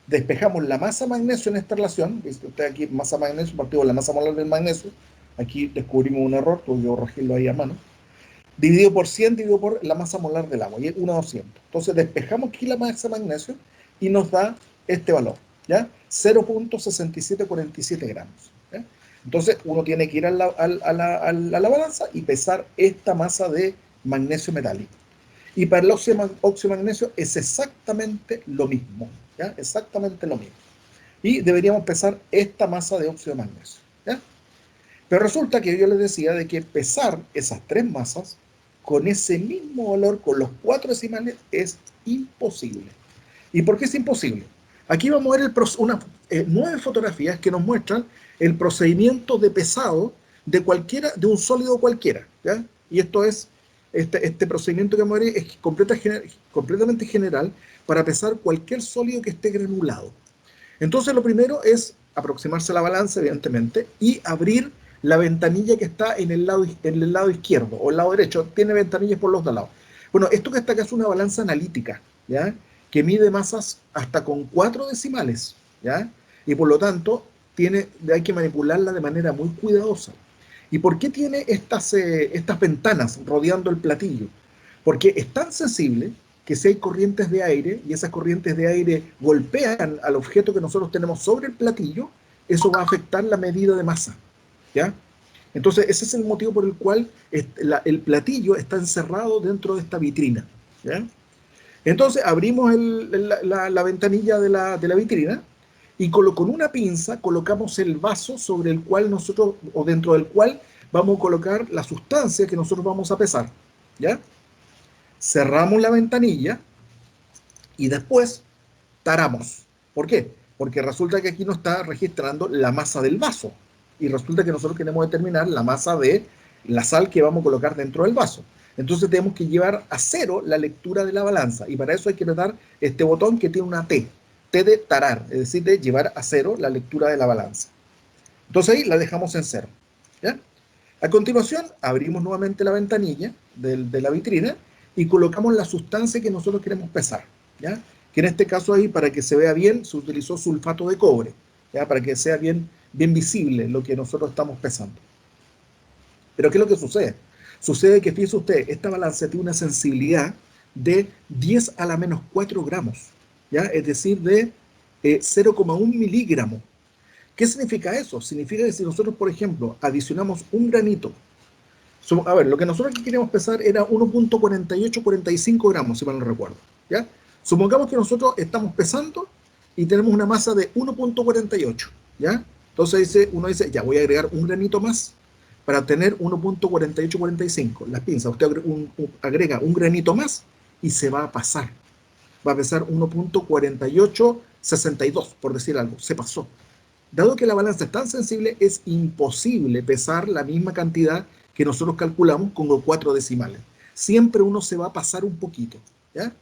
Speaker 1: despejamos la masa magnesio en esta relación, ¿viste usted aquí masa magnesio partido por la masa molar del magnesio, aquí descubrimos un error, tuve que corregirlo ahí a mano, dividido por 100, dividido por la masa molar del agua, y es 1:200. Entonces despejamos aquí la masa magnesio y nos da este valor, ¿ya? 0.6747 gramos. ¿ya? Entonces uno tiene que ir a la balanza y pesar esta masa de magnesio metálico. Y para el óxido magnesio es exactamente lo mismo, ¿ya? Exactamente lo mismo. Y deberíamos pesar esta masa de óxido de magnesio, ¿ya? Pero resulta que yo les decía de que pesar esas tres masas con ese mismo valor, con los 4 decimales, es imposible. ¿Y por qué es imposible? Aquí vamos a ver unas 9 fotografías que nos muestran el procedimiento de pesado de un sólido cualquiera, ¿ya? Y esto es, este procedimiento que vamos a ver es completamente general para pesar cualquier sólido que esté granulado. Entonces lo primero es aproximarse a la balanza, evidentemente, y abrir la ventanilla que está en el lado izquierdo o el lado derecho. Tiene ventanillas por los dos lados. Bueno, esto que está acá es una balanza analítica, ¿ya? Que mide masas hasta con 4 decimales, ¿ya? Y por lo tanto hay que manipularla de manera muy cuidadosa. ¿Y por qué tiene estas ventanas rodeando el platillo? Porque es tan sensible que si hay corrientes de aire y esas corrientes de aire golpean al objeto que nosotros tenemos sobre el platillo, eso va a afectar la medida de masa, ¿ya? Entonces ese es el motivo por el cual el platillo está encerrado dentro de esta vitrina, ¿ya? Entonces abrimos la ventanilla de la vitrina y con una pinza colocamos el vaso sobre el cual nosotros, o dentro del cual vamos a colocar la sustancia que nosotros vamos a pesar, ¿ya? Cerramos la ventanilla y después taramos. ¿Por qué? Porque resulta que aquí nos está registrando la masa del vaso y resulta que nosotros queremos determinar la masa de la sal que vamos a colocar dentro del vaso. Entonces tenemos que llevar a cero la lectura de la balanza y para eso hay que apretar este botón que tiene una T de tarar, es decir, de llevar a cero la lectura de la balanza. Entonces ahí la dejamos en cero, ¿ya? A continuación abrimos nuevamente la ventanilla de la vitrina y colocamos la sustancia que nosotros queremos pesar, ¿ya? Que en este caso ahí, para que se vea bien, se utilizó sulfato de cobre, ¿ya? Para que sea bien visible lo que nosotros estamos pesando. Pero ¿qué es lo que sucede? Sucede que, fíjese usted, esta balanza tiene una sensibilidad de 10 a la menos 4 gramos, ¿ya? Es decir, de 0,1 miligramo. ¿Qué significa eso? Significa que si nosotros, por ejemplo, adicionamos un granito, a ver, lo que nosotros aquí queríamos pesar era 1,4845 gramos, si mal no recuerdo, ¿ya? Supongamos que nosotros estamos pesando y tenemos una masa de 1,48, ¿ya? Entonces uno dice, ya voy a agregar un granito más para tener 1,4845. Las pinzas, usted agrega un granito más y se va a pasar. Va a pesar 1,4862, por decir algo, se pasó. Dado que la balanza es tan sensible, es imposible pesar la misma cantidad que nosotros calculamos con los 4 decimales. Siempre uno se va a pasar un poquito, ¿ya?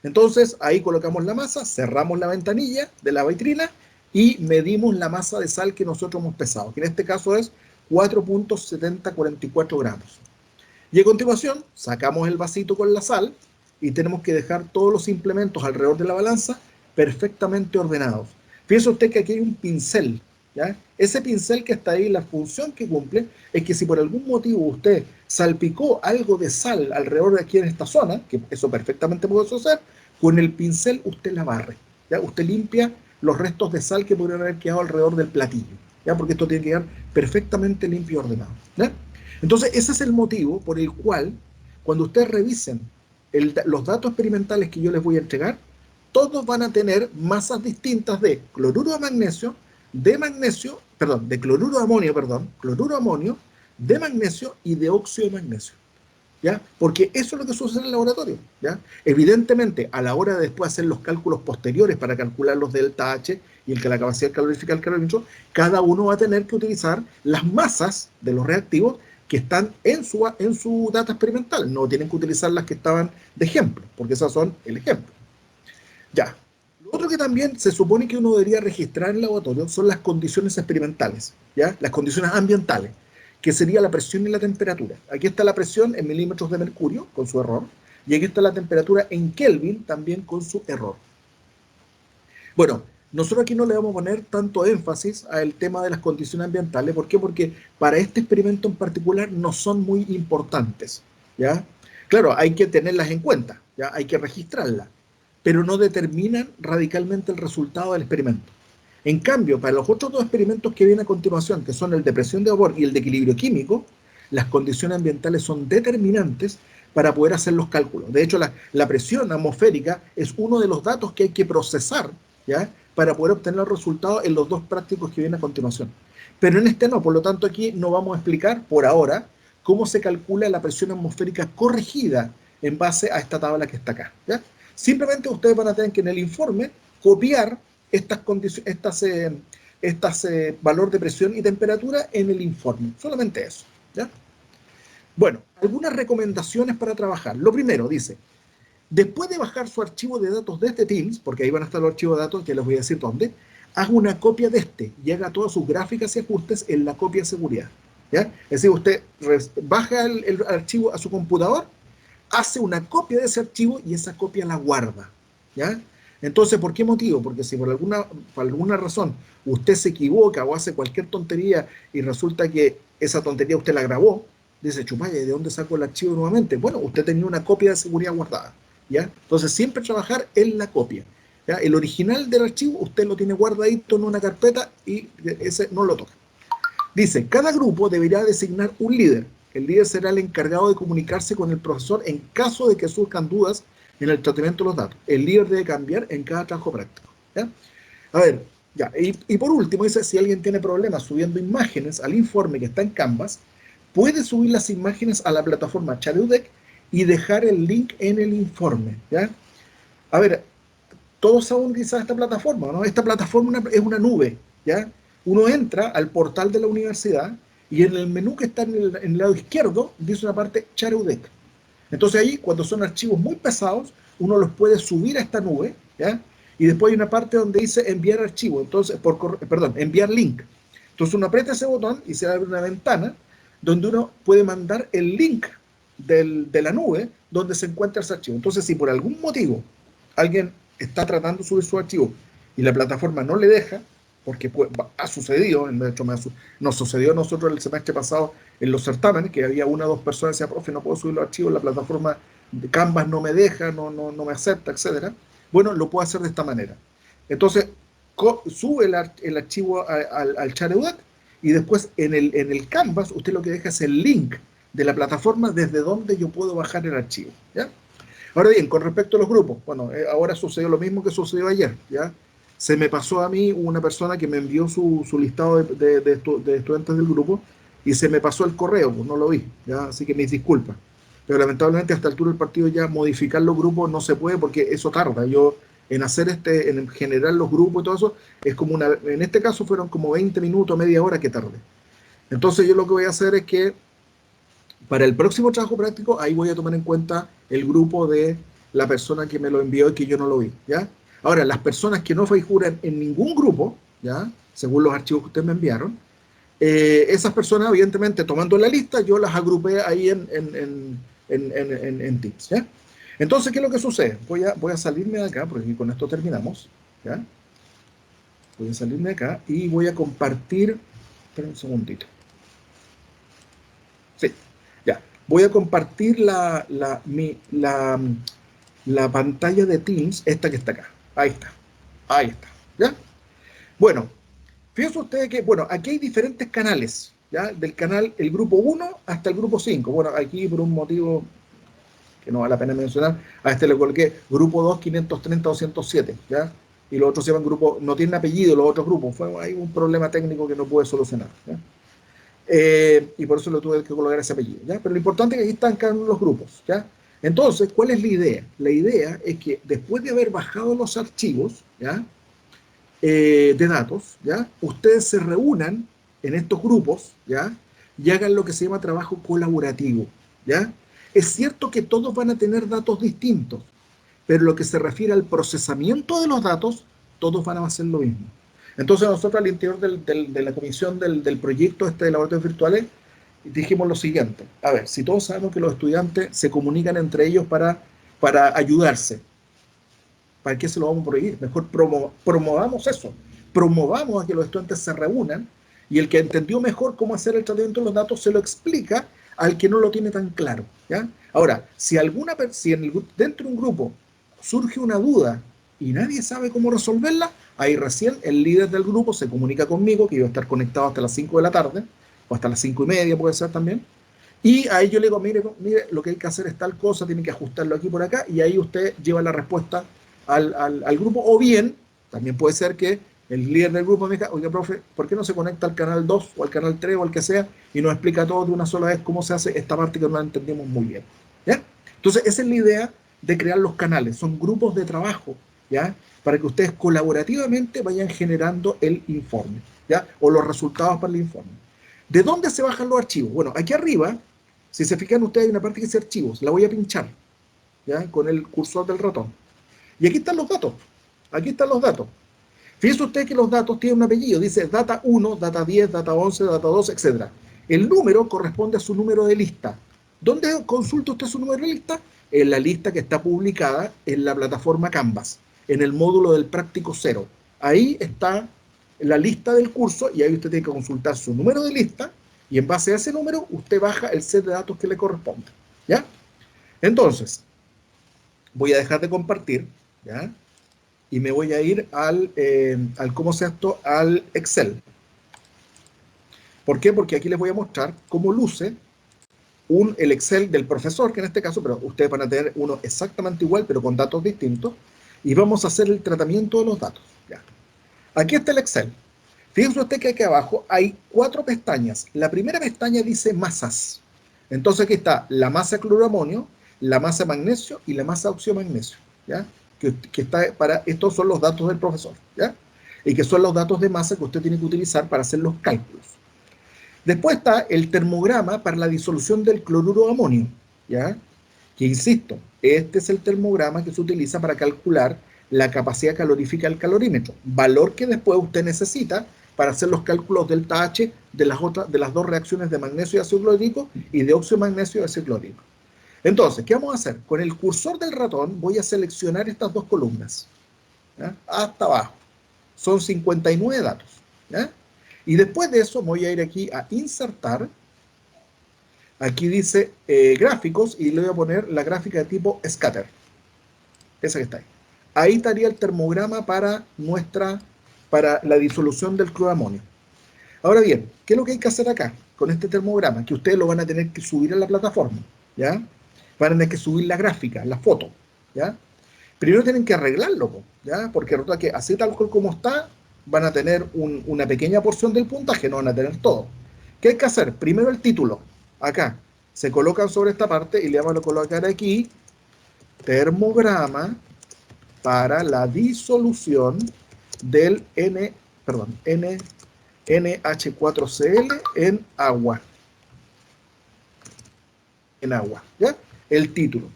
Speaker 1: Entonces, ahí colocamos la masa, cerramos la ventanilla de la vitrina y medimos la masa de sal que nosotros hemos pesado, que en este caso es 4,7044 gramos. Y a continuación, sacamos el vasito con la sal y tenemos que dejar todos los implementos alrededor de la balanza perfectamente ordenados. Fíjese usted que aquí hay un pincel, ¿ya? Ese pincel que está ahí, la función que cumple es que si por algún motivo usted salpicó algo de sal alrededor de aquí en esta zona, que eso perfectamente puede suceder, con el pincel usted la barre, ¿ya? Usted limpia los restos de sal que podrían haber quedado alrededor del platillo, ¿ya? Porque esto tiene que quedar perfectamente limpio y ordenado, ¿ya? Entonces ese es el motivo por el cual cuando ustedes revisen los datos experimentales que yo les voy a entregar, todos van a tener masas distintas de cloruro de magnesio, de cloruro de amonio, de magnesio y de óxido de magnesio, ¿ya? Porque eso es lo que sucede en el laboratorio, ¿ya? Evidentemente, a la hora de después hacer los cálculos posteriores para calcular los delta H y la capacidad calorífica del calómetro, cada uno va a tener que utilizar las masas de los reactivos que están en su data experimental. No tienen que utilizar las que estaban de ejemplo, porque esas son el ejemplo. Ya. Lo otro que también se supone que uno debería registrar en el laboratorio son las condiciones experimentales, ¿ya? Las condiciones ambientales, que sería la presión y la temperatura. Aquí está la presión en milímetros de mercurio, con su error, y aquí está la temperatura en Kelvin, también con su error. Bueno, nosotros aquí no le vamos a poner tanto énfasis al tema de las condiciones ambientales. ¿Por qué? Porque para este experimento en particular no son muy importantes, ¿ya? Claro, hay que tenerlas en cuenta, ¿ya? Hay que registrarlas, pero no determinan radicalmente el resultado del experimento. En cambio, para los otros dos experimentos que vienen a continuación, que son el de presión de vapor y el de equilibrio químico, las condiciones ambientales son determinantes para poder hacer los cálculos. De hecho, la presión atmosférica es uno de los datos que hay que procesar, ¿ya?, para poder obtener los resultados en los dos prácticos que vienen a continuación. Pero en este no, por lo tanto aquí no vamos a explicar por ahora cómo se calcula la presión atmosférica corregida en base a esta tabla que está acá, ¿ya? Simplemente ustedes van a tener que en el informe copiar estas valor de presión y temperatura en el informe, solamente eso, ¿ya? Bueno, algunas recomendaciones para trabajar. Lo primero, dice, después de bajar su archivo de datos desde Teams, porque ahí van a estar los archivos de datos, que les voy a decir dónde, haga una copia de este y haga todas sus gráficas y ajustes en la copia de seguridad, ¿ya? Es decir, usted baja el archivo a su computador, hace una copia de ese archivo y esa copia la guarda, ¿ya? Entonces, ¿por qué motivo? Porque si por alguna razón usted se equivoca o hace cualquier tontería y resulta que esa tontería usted la grabó, dice, chupaya, ¿de dónde saco el archivo nuevamente? Bueno, usted tenía una copia de seguridad guardada, ¿ya? Entonces, siempre trabajar en la copia, ¿ya? El original del archivo usted lo tiene guardadito en una carpeta y ese no lo toca. Dice, cada grupo deberá designar un líder. El líder será el encargado de comunicarse con el profesor en caso de que surjan dudas en el tratamiento de los datos. El líder debe cambiar en cada trabajo práctico, ¿ya? A ver, ya. Y por último, dice, si alguien tiene problemas subiendo imágenes al informe que está en Canvas, puede subir las imágenes a la plataforma Charudeck y dejar el link en el informe, ¿ya? A ver, todos saben utilizar esta plataforma, ¿no? Esta plataforma es una nube, ¿ya? Uno entra al portal de la universidad y en el menú que está en el lado izquierdo dice una parte Charudeck. Entonces ahí, cuando son archivos muy pesados, uno los puede subir a esta nube, ¿ya? Y después hay una parte donde dice enviar archivo, entonces, enviar link. Entonces uno aprieta ese botón y se abre una ventana donde uno puede mandar el link de la nube donde se encuentra ese archivo. Entonces, si por algún motivo alguien está tratando de subir su archivo y la plataforma no le deja, porque ha sucedido, de hecho nos sucedió a nosotros el semestre pasado en los certámenes, que había una o dos personas que decían, profe, no puedo subir los archivos, la plataforma de Canvas no me deja, no me acepta, etc. Bueno, lo puedo hacer de esta manera. Entonces, sube el archivo al Charudeck y después en el Canvas usted lo que deja es el link de la plataforma desde donde yo puedo bajar el archivo, ¿ya? Ahora bien, con respecto a los grupos, bueno, ahora sucedió lo mismo que sucedió ayer, ¿ya? Se me pasó a mí una persona que me envió su listado de estudiantes del grupo y se me pasó el correo, pues no lo vi, ¿ya? Así que mis disculpas. Pero lamentablemente a esta altura del partido ya modificar los grupos no se puede porque eso tarda. Yo en hacer en generar los grupos y todo eso, es como en este caso fueron como 20 minutos, media hora que tarde. Entonces yo lo que voy a hacer es que para el próximo trabajo práctico, ahí voy a tomar en cuenta el grupo de la persona que me lo envió y que yo no lo vi, ¿ya? Ahora, las personas que no figuran en ningún grupo, ¿ya?, según los archivos que ustedes me enviaron, esas personas, evidentemente, tomando la lista, yo las agrupé ahí en Teams, ¿ya? Entonces, ¿qué es lo que sucede? Voy a salirme de acá, porque con esto terminamos, ¿ya? Voy a salirme de acá y voy a compartir, esperen un segundito. Sí, ya. Voy a compartir la pantalla de Teams, esta que está acá. Ahí está, ¿ya? Bueno, fíjense ustedes que, bueno, aquí hay diferentes canales, ¿ya? Del canal, el grupo 1 hasta el grupo 5. Bueno, aquí por un motivo que no vale la pena mencionar, a este le coloqué grupo 2, 530, 207, ¿ya? Y los otros se llaman grupo, no tienen apellido los otros grupos, hay un problema técnico que no pude solucionar, ¿ya? Y por eso le tuve que colocar ese apellido, ¿ya? Pero lo importante es que aquí están cada uno de los grupos, ¿ya? Entonces, ¿cuál es la idea? La idea es que después de haber bajado los archivos, ¿ya?, de datos, ¿ya?, ustedes se reúnan en estos grupos, ¿ya?, y hagan lo que se llama trabajo colaborativo, ¿ya? Es cierto que todos van a tener datos distintos, pero lo que se refiere al procesamiento de los datos, todos van a hacer lo mismo. Entonces nosotros al interior de la comisión del proyecto de laboratorios virtuales dijimos lo siguiente: a ver, si todos sabemos que los estudiantes se comunican entre ellos para ayudarse, ¿para qué se lo vamos a prohibir? Mejor promovamos eso, promovamos a que los estudiantes se reúnan y el que entendió mejor cómo hacer el tratamiento de los datos se lo explica al que no lo tiene tan claro, ¿ya? Ahora, si dentro de un grupo surge una duda y nadie sabe cómo resolverla, ahí recién el líder del grupo se comunica conmigo, que yo voy a estar conectado hasta las 5 de la tarde, o hasta las 5:30 puede ser también, y ahí yo le digo, mire, lo que hay que hacer es tal cosa, tiene que ajustarlo aquí por acá, y ahí usted lleva la respuesta al grupo, o bien, también puede ser que el líder del grupo me diga, oiga, profe, ¿por qué no se conecta al canal 2 o al canal 3 o al que sea y nos explica todo de una sola vez cómo se hace esta parte que no la entendemos muy bien? ¿Ya? Entonces, esa es la idea de crear los canales, son grupos de trabajo, ¿ya? Para que ustedes colaborativamente vayan generando el informe, ¿ya? O los resultados para el informe. ¿De dónde se bajan los archivos? Bueno, aquí arriba, si se fijan ustedes, hay una parte que dice archivos, la voy a pinchar, ¿ya? Con el cursor del ratón. Y aquí están los datos, aquí están los datos. Fíjense usted que los datos tienen un apellido, dice data 1, data 10, data 11, data 12, etc. El número corresponde a su número de lista. ¿Dónde consulta usted su número de lista? En la lista que está publicada en la plataforma Canvas, en el módulo del práctico 0. Ahí está la lista del curso y ahí usted tiene que consultar su número de lista y en base a ese número usted baja el set de datos que le corresponde. ¿Ya? Entonces, voy a dejar de compartir, ¿ya? Y me voy a ir ¿cómo se llama esto? Al Excel. ¿Por qué? Porque aquí les voy a mostrar cómo luce el Excel del profesor, que en este caso, pero ustedes van a tener uno exactamente igual, pero con datos distintos, y vamos a hacer el tratamiento de los datos. Ya. Aquí está el Excel. Fíjense usted que aquí abajo hay 4 pestañas. La primera pestaña dice masas. Entonces aquí está la masa de cloroamonio, la masa de magnesio y la masa de óxido de magnesio. ¿Ya? Que está estos son los datos del profesor, ¿ya? Y que son los datos de masa que usted tiene que utilizar para hacer los cálculos. Después está el termograma para la disolución del cloruro de amonio, ¿ya? Que insisto, este es el termograma que se utiliza para calcular la capacidad calorífica del calorímetro, valor que después usted necesita para hacer los cálculos delta H de las dos reacciones de magnesio y ácido clorhídrico y de óxido de magnesio y ácido clorhídrico. Entonces, ¿qué vamos a hacer? Con el cursor del ratón voy a seleccionar estas 2 columnas, ¿ya? Hasta abajo. Son 59 datos, ¿ya? Y después de eso voy a ir aquí a insertar. Aquí dice gráficos y le voy a poner la gráfica de tipo scatter. Esa que está ahí. Ahí estaría el termograma para la disolución del cloroamonio. Ahora bien, ¿qué es lo que hay que hacer acá con este termograma? Que ustedes lo van a tener que subir a la plataforma, ¿ya? Van a tener que subir la gráfica, la foto, ¿ya? Primero tienen que arreglarlo, ¿ya? Porque resulta que así tal cual como está, van a tener una pequeña porción del puntaje, no van a tener todo. ¿Qué hay que hacer? Primero el título, acá. Se colocan sobre esta parte y le vamos a colocar aquí termograma para la disolución del NH4Cl en agua. En agua, ¿ya? El título.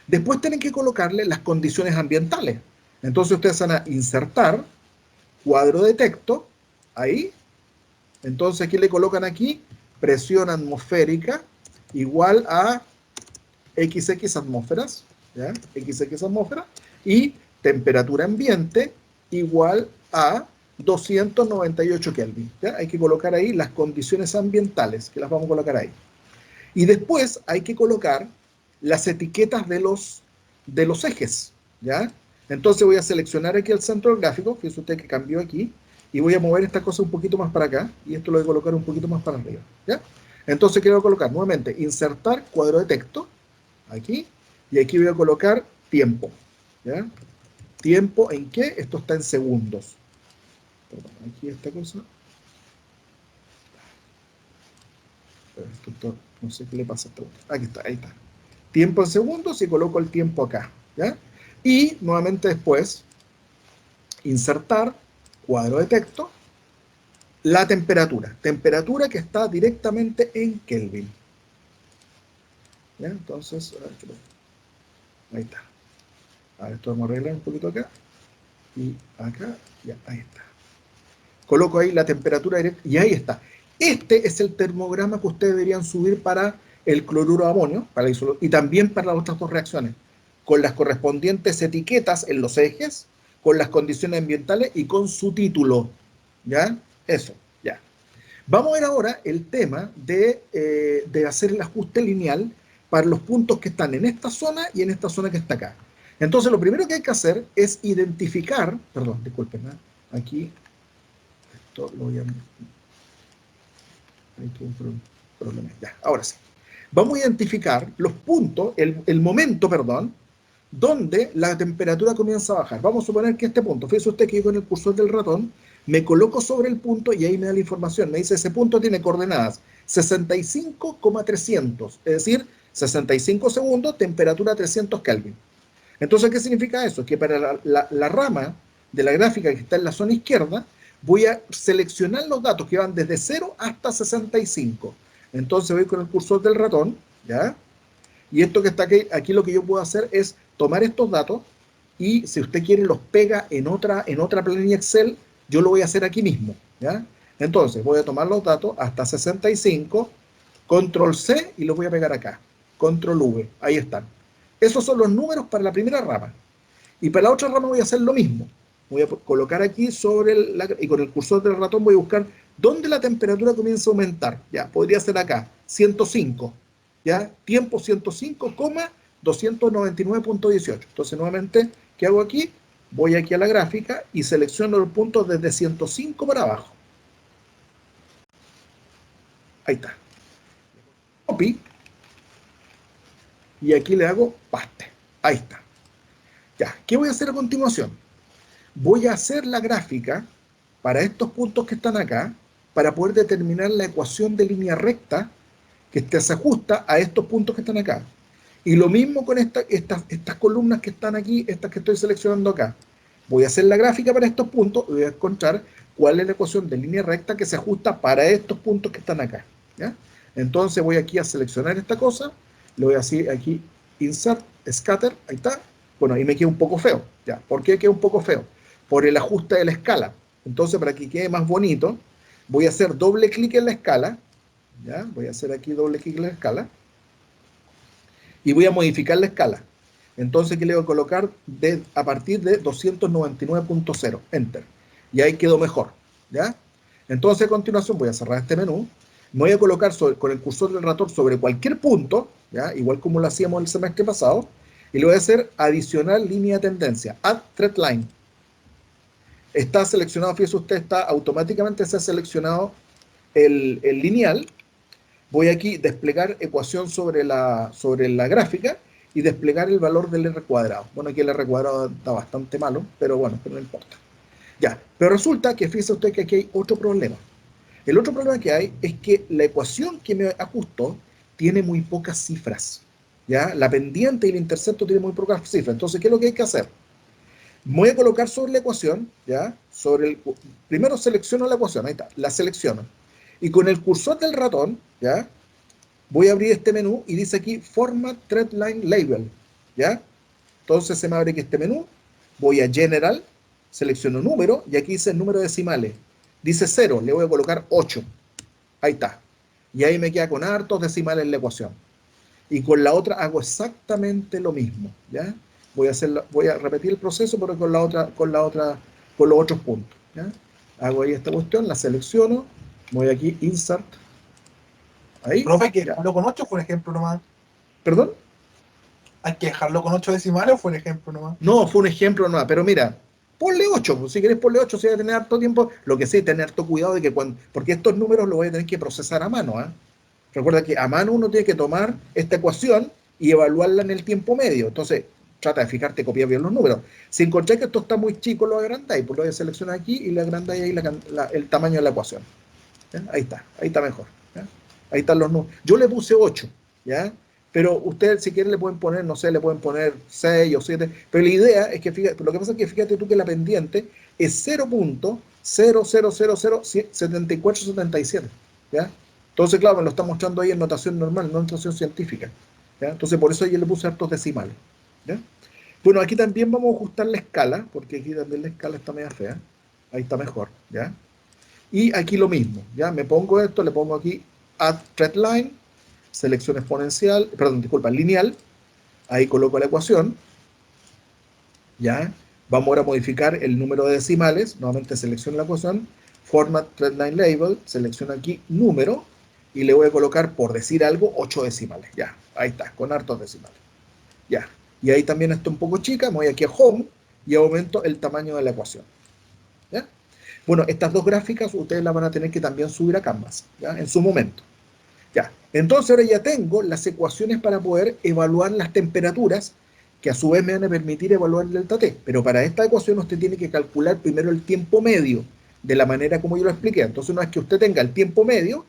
Speaker 1: Después tienen que colocarle las condiciones ambientales. Entonces ustedes van a insertar cuadro de texto, ahí. Entonces aquí le colocan aquí presión atmosférica igual a XX atmósferas, ¿ya? XX atmósferas, y temperatura ambiente igual a 298 Kelvin. ¿Ya? Hay que colocar ahí las condiciones ambientales, que las vamos a colocar ahí. Y después hay que colocar las etiquetas de los ejes, ¿ya? Entonces voy a seleccionar aquí el centro del gráfico, fíjese usted que cambió aquí, y voy a mover esta cosa un poquito más para acá, y esto lo voy a colocar un poquito más para arriba, ¿ya? Entonces quiero colocar nuevamente, insertar cuadro de texto, aquí, y aquí voy a colocar tiempo, ¿ya? ¿Tiempo en qué? Esto está en segundos. Perdón, aquí esta cosa. Esto, no sé qué le pasa a esta cosa. Aquí está, ahí está. Tiempo en segundos y coloco el tiempo acá, ¿ya? Y nuevamente después, insertar cuadro de texto, la temperatura que está directamente en Kelvin. ¿Ya? Entonces, ahí está. A ver, esto vamos a arreglar un poquito acá. Y acá, ya, ahí está. Coloco ahí la temperatura directa y ahí está. Este es el termograma que ustedes deberían subir para el cloruro de amonio, y también para las otras 2 reacciones, con las correspondientes etiquetas en los ejes, con las condiciones ambientales y con su título. ¿Ya? Eso, ya. Vamos a ver ahora el tema de hacer el ajuste lineal para los puntos que están en esta zona y en esta zona que está acá. Entonces, lo primero que hay que hacer es identificar, perdón, disculpen, aquí, esto lo voy a... Aquí un problema, ya, ahora sí. Vamos a identificar los puntos, el momento, perdón, donde la temperatura comienza a bajar. Vamos a suponer que este punto, fíjese usted que yo con el cursor del ratón me coloco sobre el punto y ahí me da la información. Me dice, ese punto tiene coordenadas 65,300, es decir, 65 segundos, temperatura 300 Kelvin. Entonces, ¿qué significa eso? Que para la rama de la gráfica que está en la zona izquierda, voy a seleccionar los datos que van desde 0 hasta 65. Entonces voy con el cursor del ratón, ¿ya? Y esto que está aquí lo que yo puedo hacer es tomar estos datos y si usted quiere los pega en otra planilla Excel, yo lo voy a hacer aquí mismo, ¿ya? Entonces voy a tomar los datos hasta 65, control C y los voy a pegar acá, control V, ahí están. Esos son los números para la primera rama. Y para la otra rama voy a hacer lo mismo. Voy a colocar aquí y con el cursor del ratón voy a buscar dónde la temperatura comienza a aumentar. Ya, podría ser acá, 105. ¿Ya? Tiempo 105,299.18. Entonces, nuevamente, ¿qué hago aquí? Voy aquí a la gráfica y selecciono los puntos desde 105 para abajo. Ahí está. Copy. Y aquí le hago paste. Ahí está. Ya, ¿qué voy a hacer a continuación? Voy a hacer la gráfica para estos puntos que están acá, para poder determinar la ecuación de línea recta que se ajusta a estos puntos que están acá. Y lo mismo con estas columnas que están aquí, estas que estoy seleccionando acá. Voy a hacer la gráfica para estos puntos y voy a encontrar cuál es la ecuación de línea recta que se ajusta para estos puntos que están acá, ¿ya? Entonces voy aquí a seleccionar esta cosa, le voy a decir aquí Insert, Scatter, ahí está. Bueno, ahí me queda un poco feo, ¿ya? ¿Por qué queda un poco feo? Por el ajuste de la escala. Entonces, para que quede más bonito, voy a hacer doble clic en la escala, ¿ya? Voy a hacer aquí doble clic en la escala y voy a modificar la escala. Entonces, ¿qué le voy a colocar? A partir de 299.0, Enter. Y ahí quedó mejor, ¿ya? Entonces, a continuación, voy a cerrar este menú. Me voy a colocar con el cursor del ratón sobre cualquier punto, ¿ya? Igual como lo hacíamos el semestre pasado, y le voy a hacer adicionar línea de tendencia, Add Thread Line. Está seleccionado, fíjese usted, automáticamente se ha seleccionado el lineal. Voy aquí a desplegar ecuación sobre la gráfica y desplegar el valor del R cuadrado. Bueno, aquí el R cuadrado está bastante malo, pero bueno, pero no importa. Ya, pero resulta que fíjese usted que aquí hay otro problema. El otro problema que hay es que la ecuación que me ajustó tiene muy pocas cifras, ¿ya? La pendiente y el intercepto tienen muy pocas cifras. Entonces, ¿qué es lo que hay que hacer? Voy a colocar sobre la ecuación, ¿ya? Primero selecciono la ecuación, ahí está, la selecciono. Y con el cursor del ratón, ¿ya? Voy a abrir este menú y dice aquí Format Thread Line Label, ¿ya? Entonces se me abre aquí este menú, voy a General, selecciono número y aquí dice número decimales. Dice 0, le voy a colocar 8. Ahí está. Y ahí me queda con hartos decimales en la ecuación. Y con la otra hago exactamente lo mismo, ¿ya? Voy a repetir el proceso, pero con los otros puntos, ¿ya? Hago ahí esta cuestión, la selecciono, voy aquí, Insert, ahí.
Speaker 4: Profe, hay que
Speaker 1: ya.
Speaker 4: dejarlo con 8, por ejemplo, nomás.
Speaker 1: ¿Perdón?
Speaker 4: ¿Hay que dejarlo con 8 decimales o fue un ejemplo nomás?
Speaker 1: No, fue un ejemplo nomás, pero mira, ponle 8, pues, si querés ponle 8, si vas a tener harto tiempo, lo que sí, tener harto cuidado de que porque estos números los voy a tener que procesar a mano, ¿eh? Recuerda que a mano uno tiene que tomar esta ecuación y evaluarla en el tiempo medio. Entonces, trata de fijarte, copiar bien los números. Si encontrás que esto está muy chico, lo agrandáis, pues lo voy a seleccionar aquí y le agrandáis ahí el tamaño de la ecuación. ¿Ya? Ahí está mejor. ¿Ya? Ahí están los números. Yo le puse 8, ¿ya? Pero ustedes, si quieren, le pueden poner, no sé, le pueden poner 6 o 7. Pero la idea es que, lo que pasa es que fíjate tú que la pendiente es 0.000007477, ¿ya? Entonces, claro, me lo está mostrando ahí en notación normal, no en notación científica, ¿ya? Entonces, por eso yo le puse hartos decimales, ¿ya? Bueno, aquí también vamos a ajustar la escala, porque aquí también la escala está media fea. Ahí está mejor, ¿ya? Y aquí lo mismo, ¿ya? Me pongo esto, le pongo aquí Add Thread Line, selección exponencial, perdón, disculpa, lineal. Ahí coloco la ecuación, ¿ya? Vamos ahora a modificar el número de decimales. Nuevamente selecciono la ecuación, Format Thread Line Label, selecciono aquí número, y le voy a colocar, por decir algo, 8 decimales. Ya, ahí está, con hartos decimales. Ya. y ahí también está un poco chica, me voy aquí a Home y aumento el tamaño de la ecuación. ¿Ya? Bueno, estas dos gráficas ustedes las van a tener que también subir a Canvas, ¿ya? En su momento. Ya. Entonces ahora ya tengo las ecuaciones para poder evaluar las temperaturas, que a su vez me van a permitir evaluar el delta T. Pero para esta ecuación usted tiene que calcular primero el tiempo medio, de la manera como yo lo expliqué. Entonces una vez que usted tenga el tiempo medio,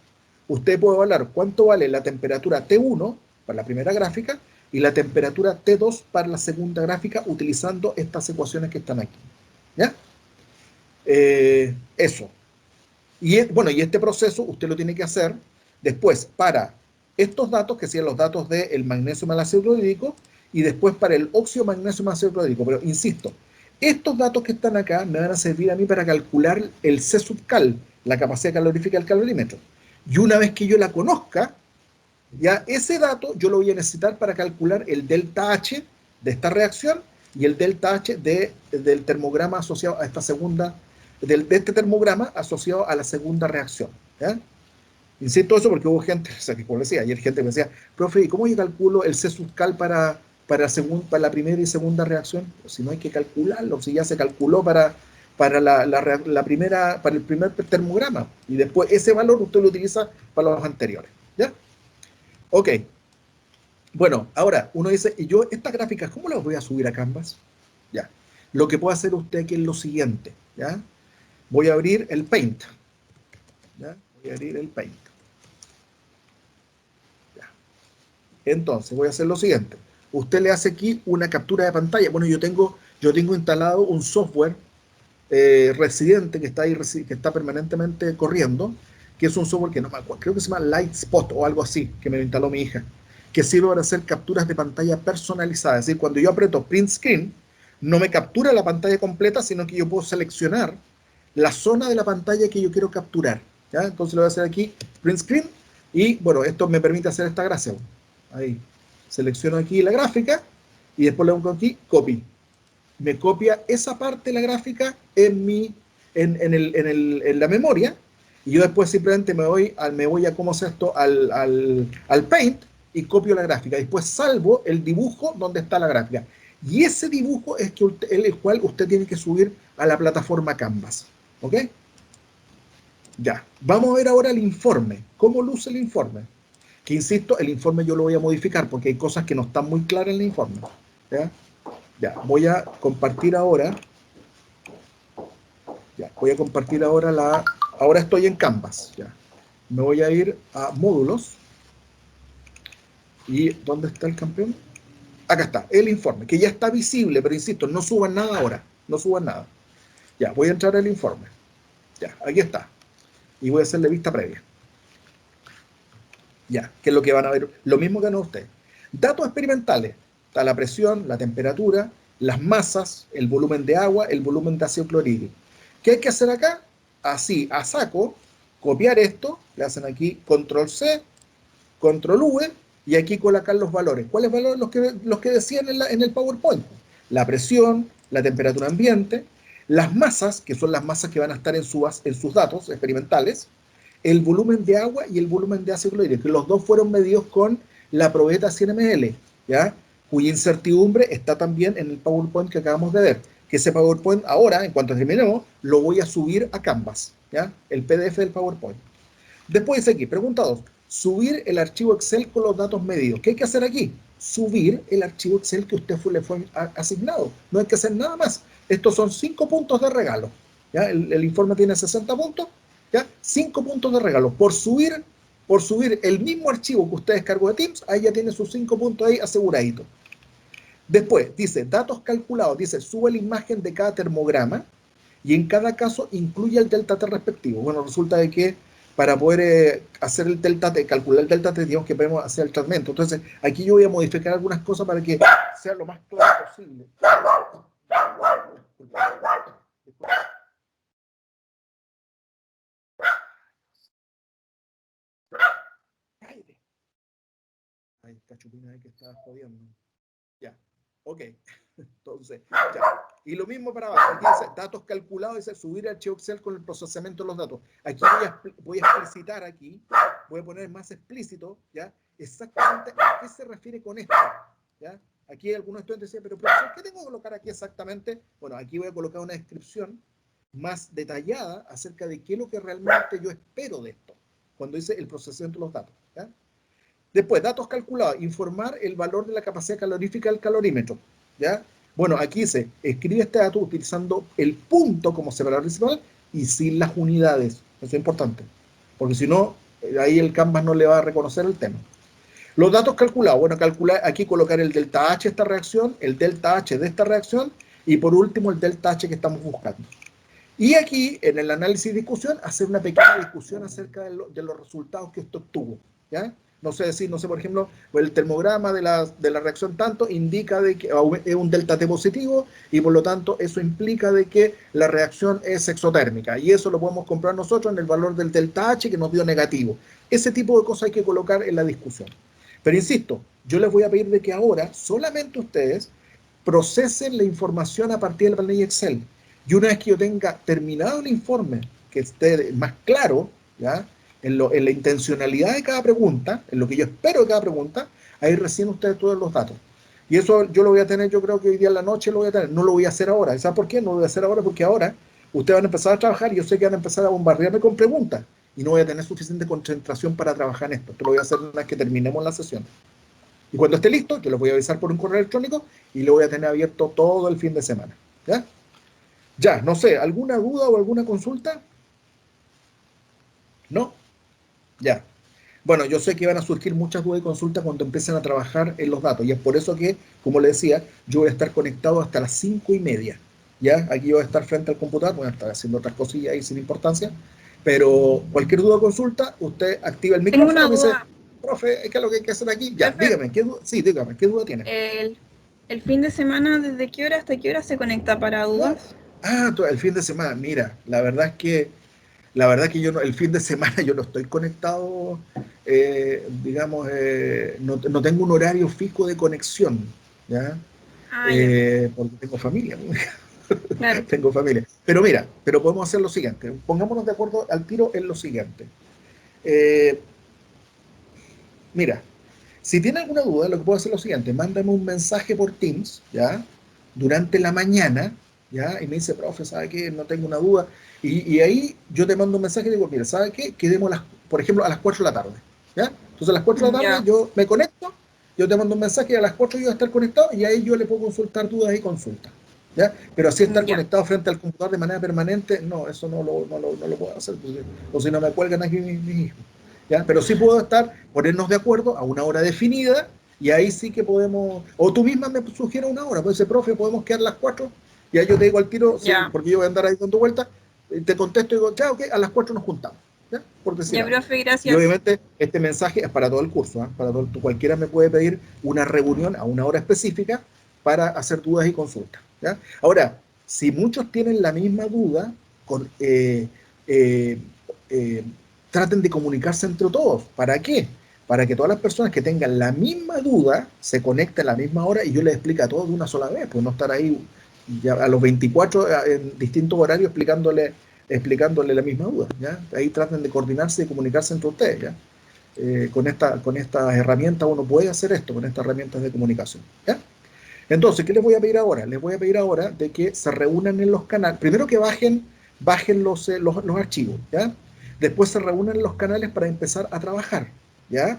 Speaker 1: usted puede evaluar cuánto vale la temperatura T1 para la primera gráfica y la temperatura T2 para la segunda gráfica utilizando estas ecuaciones que están aquí. ¿Ya? Eso. Y bueno, y este proceso usted lo tiene que hacer después para estos datos, que sean los datos del magnesio más ácido clorhídrico, y después para el óxido magnesio más ácido clorhídrico. Pero insisto, estos datos que están acá me van a servir a mí para calcular el C sub cal, la capacidad calorífica del calorímetro. Y una vez que yo la conozca, ya ese dato yo lo voy a necesitar para calcular el delta H de esta reacción y el delta H del termograma asociado a esta segunda, de este termograma asociado a la segunda reacción. ¿Ya? Insisto eso porque hubo gente, o sea, que como decía, ayer gente me decía, profe, ¿y cómo yo calculo el C sub cal para la primera y segunda reacción? Pues si no hay que calcularlo, si ya se calculó para la primera, para el primer termograma, y después ese valor usted lo utiliza para los anteriores. ¿Ya? Ok. Bueno, ahora uno dice, ¿y yo estas gráficas cómo las voy a subir a Canvas? Ya. Lo que puede hacer usted aquí es lo siguiente, ¿ya? Voy a abrir el Paint. ¿Ya? Voy a abrir el Paint. Ya. Entonces, voy a hacer lo siguiente. Usted le hace aquí una captura de pantalla. Bueno, yo tengo instalado un software residente que está ahí, que está permanentemente corriendo, que es un software que no me acuerdo, creo que se llama Lightspot o algo así, que me lo instaló mi hija, que sirve para hacer capturas de pantalla personalizadas. Es decir, cuando yo aprieto Print Screen, no me captura la pantalla completa, sino que yo puedo seleccionar la zona de la pantalla que yo quiero capturar. ¿Ya? Entonces lo voy a hacer aquí, Print Screen, y bueno, esto me permite hacer esta gracia. Ahí, selecciono aquí la gráfica, y después le pongo aquí, Copy. Me copia esa parte de la gráfica en la memoria, y yo después simplemente me voy a, ¿cómo se esto? Al Paint, y copio la gráfica. Después salvo el dibujo donde está la gráfica. Y ese dibujo es el cual usted tiene que subir a la plataforma Canvas. ¿Ok? Ya. Vamos a ver ahora el informe. ¿Cómo luce el informe? Que insisto, el informe yo lo voy a modificar porque hay cosas que no están muy claras en el informe. ¿Ya? Ya, voy a compartir ahora. Ya, voy a compartir ahora ahora estoy en Canvas. Ya. Me voy a ir a módulos. ¿Y dónde está el campeón? Acá está, el informe, que ya está visible, pero insisto, no suban nada ahora. No suban nada. Ya, voy a entrar al informe. Ya, aquí está. Y voy a hacerle vista previa. Ya, que es lo que van a ver. Lo mismo que no ustedes. Datos experimentales. Está la presión, la temperatura, las masas, el volumen de agua, el volumen de ácido clorhídrico. ¿Qué hay que hacer acá? Así, a saco, copiar esto, le hacen aquí control C, control V, y aquí colocar los valores. ¿Cuáles valores? Los que decían en el PowerPoint. La presión, la temperatura ambiente, las masas, que son las masas que van a estar en sus datos experimentales, el volumen de agua y el volumen de ácido clorhídrico, que los dos fueron medidos con la probeta 100 ml, ¿ya? Cuya incertidumbre está también en el PowerPoint que acabamos de ver, que ese PowerPoint ahora, en cuanto terminemos, lo voy a subir a Canvas, ¿ya? El PDF del PowerPoint. Después dice aquí, pregunta 2, subir el archivo Excel con los datos medidos. ¿Qué hay que hacer aquí? Subir el archivo Excel que usted le fue asignado. No hay que hacer nada más. Estos son 5 puntos de regalo, ¿ya? El informe tiene 60 puntos, ¿ya? 5 puntos de regalo. Por subir el mismo archivo que usted descargó de Teams, ahí ya tiene sus 5 puntos ahí aseguraditos. Después dice, datos calculados, dice, sube la imagen de cada termograma y en cada caso incluye el delta T respectivo. Bueno, resulta de que para poder hacer el delta T, calcular el delta T, digamos que podemos hacer el tratamiento. Entonces, aquí yo voy a modificar algunas cosas para que sea lo más claro posible. Hay cachupines ahí que está jodiendo. Ya, ok. Entonces, ya. Y lo mismo para abajo. Aquí dice datos calculados, dice subir el archivo Excel con el procesamiento de los datos. Aquí voy a explicitar aquí, voy a poner más explícito, ¿ya? Exactamente a qué se refiere con esto, ¿ya? Aquí algunos estudiantes decían, pero profesor, ¿qué tengo que colocar aquí exactamente? Bueno, aquí voy a colocar una descripción más detallada acerca de qué es lo que realmente yo espero de esto, cuando dice el procesamiento de los datos. ¿Ya? Después, datos calculados, informar el valor de la capacidad calorífica del calorímetro. ¿Ya? Bueno, aquí dice, escribe este dato utilizando el punto como separador principal y sin las unidades. Eso es importante, porque si no, ahí el Canvas no le va a reconocer el tema. Los datos calculados, bueno, calcular, aquí colocar el delta H de esta reacción, el delta H de esta reacción y por último el delta H que estamos buscando. Y aquí, en el análisis y discusión, hacer una pequeña discusión acerca de los resultados que esto obtuvo, ¿ya? No sé decir, no sé, por ejemplo, el termograma de la reacción tanto indica de que es un delta T positivo y por lo tanto eso implica de que la reacción es exotérmica y eso lo podemos comprar nosotros en el valor del delta H que nos dio negativo. Ese tipo de cosas hay que colocar en la discusión. Pero insisto, yo les voy a pedir de que ahora solamente ustedes procesen la información a partir del planilla Excel. Y una vez que yo tenga terminado el informe, que esté más claro, ¿ya? En la intencionalidad de cada pregunta, en lo que yo espero de cada pregunta, ahí recién ustedes todos los datos. Y eso yo lo voy a tener, yo creo que hoy día en la noche lo voy a tener. No lo voy a hacer ahora. ¿Sabe por qué? No lo voy a hacer ahora porque ahora ustedes van a empezar a trabajar y yo sé que van a empezar a bombardearme con preguntas y no voy a tener suficiente concentración para trabajar en esto. Esto lo voy a hacer una vez que terminemos la sesión. Y cuando esté listo, yo les voy a avisar por un correo electrónico y lo voy a tener abierto todo el fin de semana. ¿Ya? Ya, no sé, ¿alguna duda o alguna consulta? ¿No? Ya. Bueno, yo sé que van a surgir muchas dudas y consultas cuando empiecen a trabajar en los datos. Y es por eso que, como les decía, yo voy a estar conectado hasta las 5:30. ¿Ya? Aquí voy a estar frente al computador, voy a estar haciendo otras cosillas ahí sin importancia. Pero cualquier duda o consulta, usted activa el
Speaker 2: Tengo
Speaker 1: micrófono
Speaker 2: una
Speaker 1: y me dice,
Speaker 2: duda.
Speaker 1: profe, ¿qué es lo que hay que hacer aquí? Ya,
Speaker 2: Profe,
Speaker 1: dígame, ¿qué duda? Sí, dígame, ¿qué duda tiene?
Speaker 2: el fin de semana, ¿desde qué hora hasta qué hora se conecta para
Speaker 1: No.
Speaker 2: dudas?
Speaker 1: El fin de semana, mira, la verdad es que yo no, el fin de semana yo no estoy conectado, digamos, no tengo un horario fijo de conexión, ¿ya?
Speaker 2: Ah, ya,
Speaker 1: Porque tengo familia,
Speaker 2: claro.
Speaker 1: tengo familia. Pero mira, pero podemos hacer lo siguiente, pongámonos de acuerdo al tiro en lo siguiente. Eh, Mira, si tiene alguna duda, lo que puedo hacer es lo siguiente, mándame un mensaje por Teams, ¿ya? Durante la mañana, ¿ya? Y me dice, profe, ¿sabe qué? No tengo una duda. Y ahí yo te mando un mensaje y digo, mira, ¿sabe qué? Quedemos, por ejemplo, a las 4 de la tarde, ¿ya? Entonces a las 4 de la tarde
Speaker 2: Ya,
Speaker 1: yo me conecto, yo te mando un mensaje y a las 4 yo voy a estar conectado y ahí yo le puedo consultar dudas y consultas, ¿ya? Pero así estar
Speaker 2: ya.
Speaker 1: conectado frente al computador de manera permanente, no, eso no lo puedo hacer, porque, o si no me cuelgan aquí mis hijos. ¿Ya? Pero sí puedo ponernos de acuerdo a una hora definida y ahí sí que podemos, o tú misma me sugieres una hora, pues ese profe, podemos quedar a las 4, y ahí yo te digo al tiro, sí,
Speaker 2: Ya,
Speaker 1: porque yo voy a andar ahí dando vueltas, te contesto y digo, ya, ok, a las 4 nos juntamos, ¿ya? Por decir
Speaker 2: ya,
Speaker 1: algo.
Speaker 2: profe,
Speaker 1: Y
Speaker 2: gracias.
Speaker 1: obviamente este mensaje es para todo el curso, ¿eh? Para todo, cualquiera me puede pedir una reunión a una hora específica para hacer dudas y consultas, ¿ya? Ahora, si muchos tienen la misma duda, con, eh, eh, traten de comunicarse entre todos. ¿Para qué? Para que todas las personas que tengan la misma duda se conecten a la misma hora y yo les explique a todos de una sola vez, pues no estar ahí ya a los 24 en distintos horarios explicándole la misma duda. ¿Ya? Ahí traten de coordinarse y comunicarse entre ustedes. ¿Ya? Con estas herramientas uno puede hacer esto, con estas herramientas de comunicación. ¿Ya? Entonces, ¿qué les voy a pedir ahora? Les voy a pedir ahora de que se reúnan en los canales. Primero que bajen los archivos, ¿ya? Después se reúnan en los canales para empezar a trabajar, ¿ya?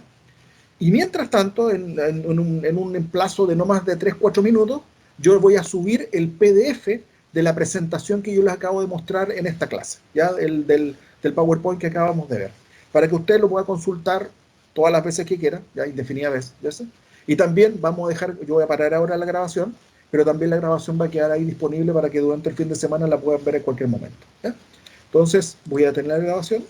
Speaker 1: Y mientras tanto, en un plazo de no más de 3-4 minutos, yo voy a subir el PDF de la presentación que yo les acabo de mostrar en esta clase, ¿ya? Del PowerPoint que acabamos de ver, para que usted lo pueda consultar todas las veces que quiera, ya indefinidas veces. Y también vamos a dejar, yo voy a parar ahora la grabación, pero también la grabación va a quedar ahí disponible para que durante el fin de semana la puedan ver en cualquier momento, ¿ya? Entonces, voy a tener la grabación.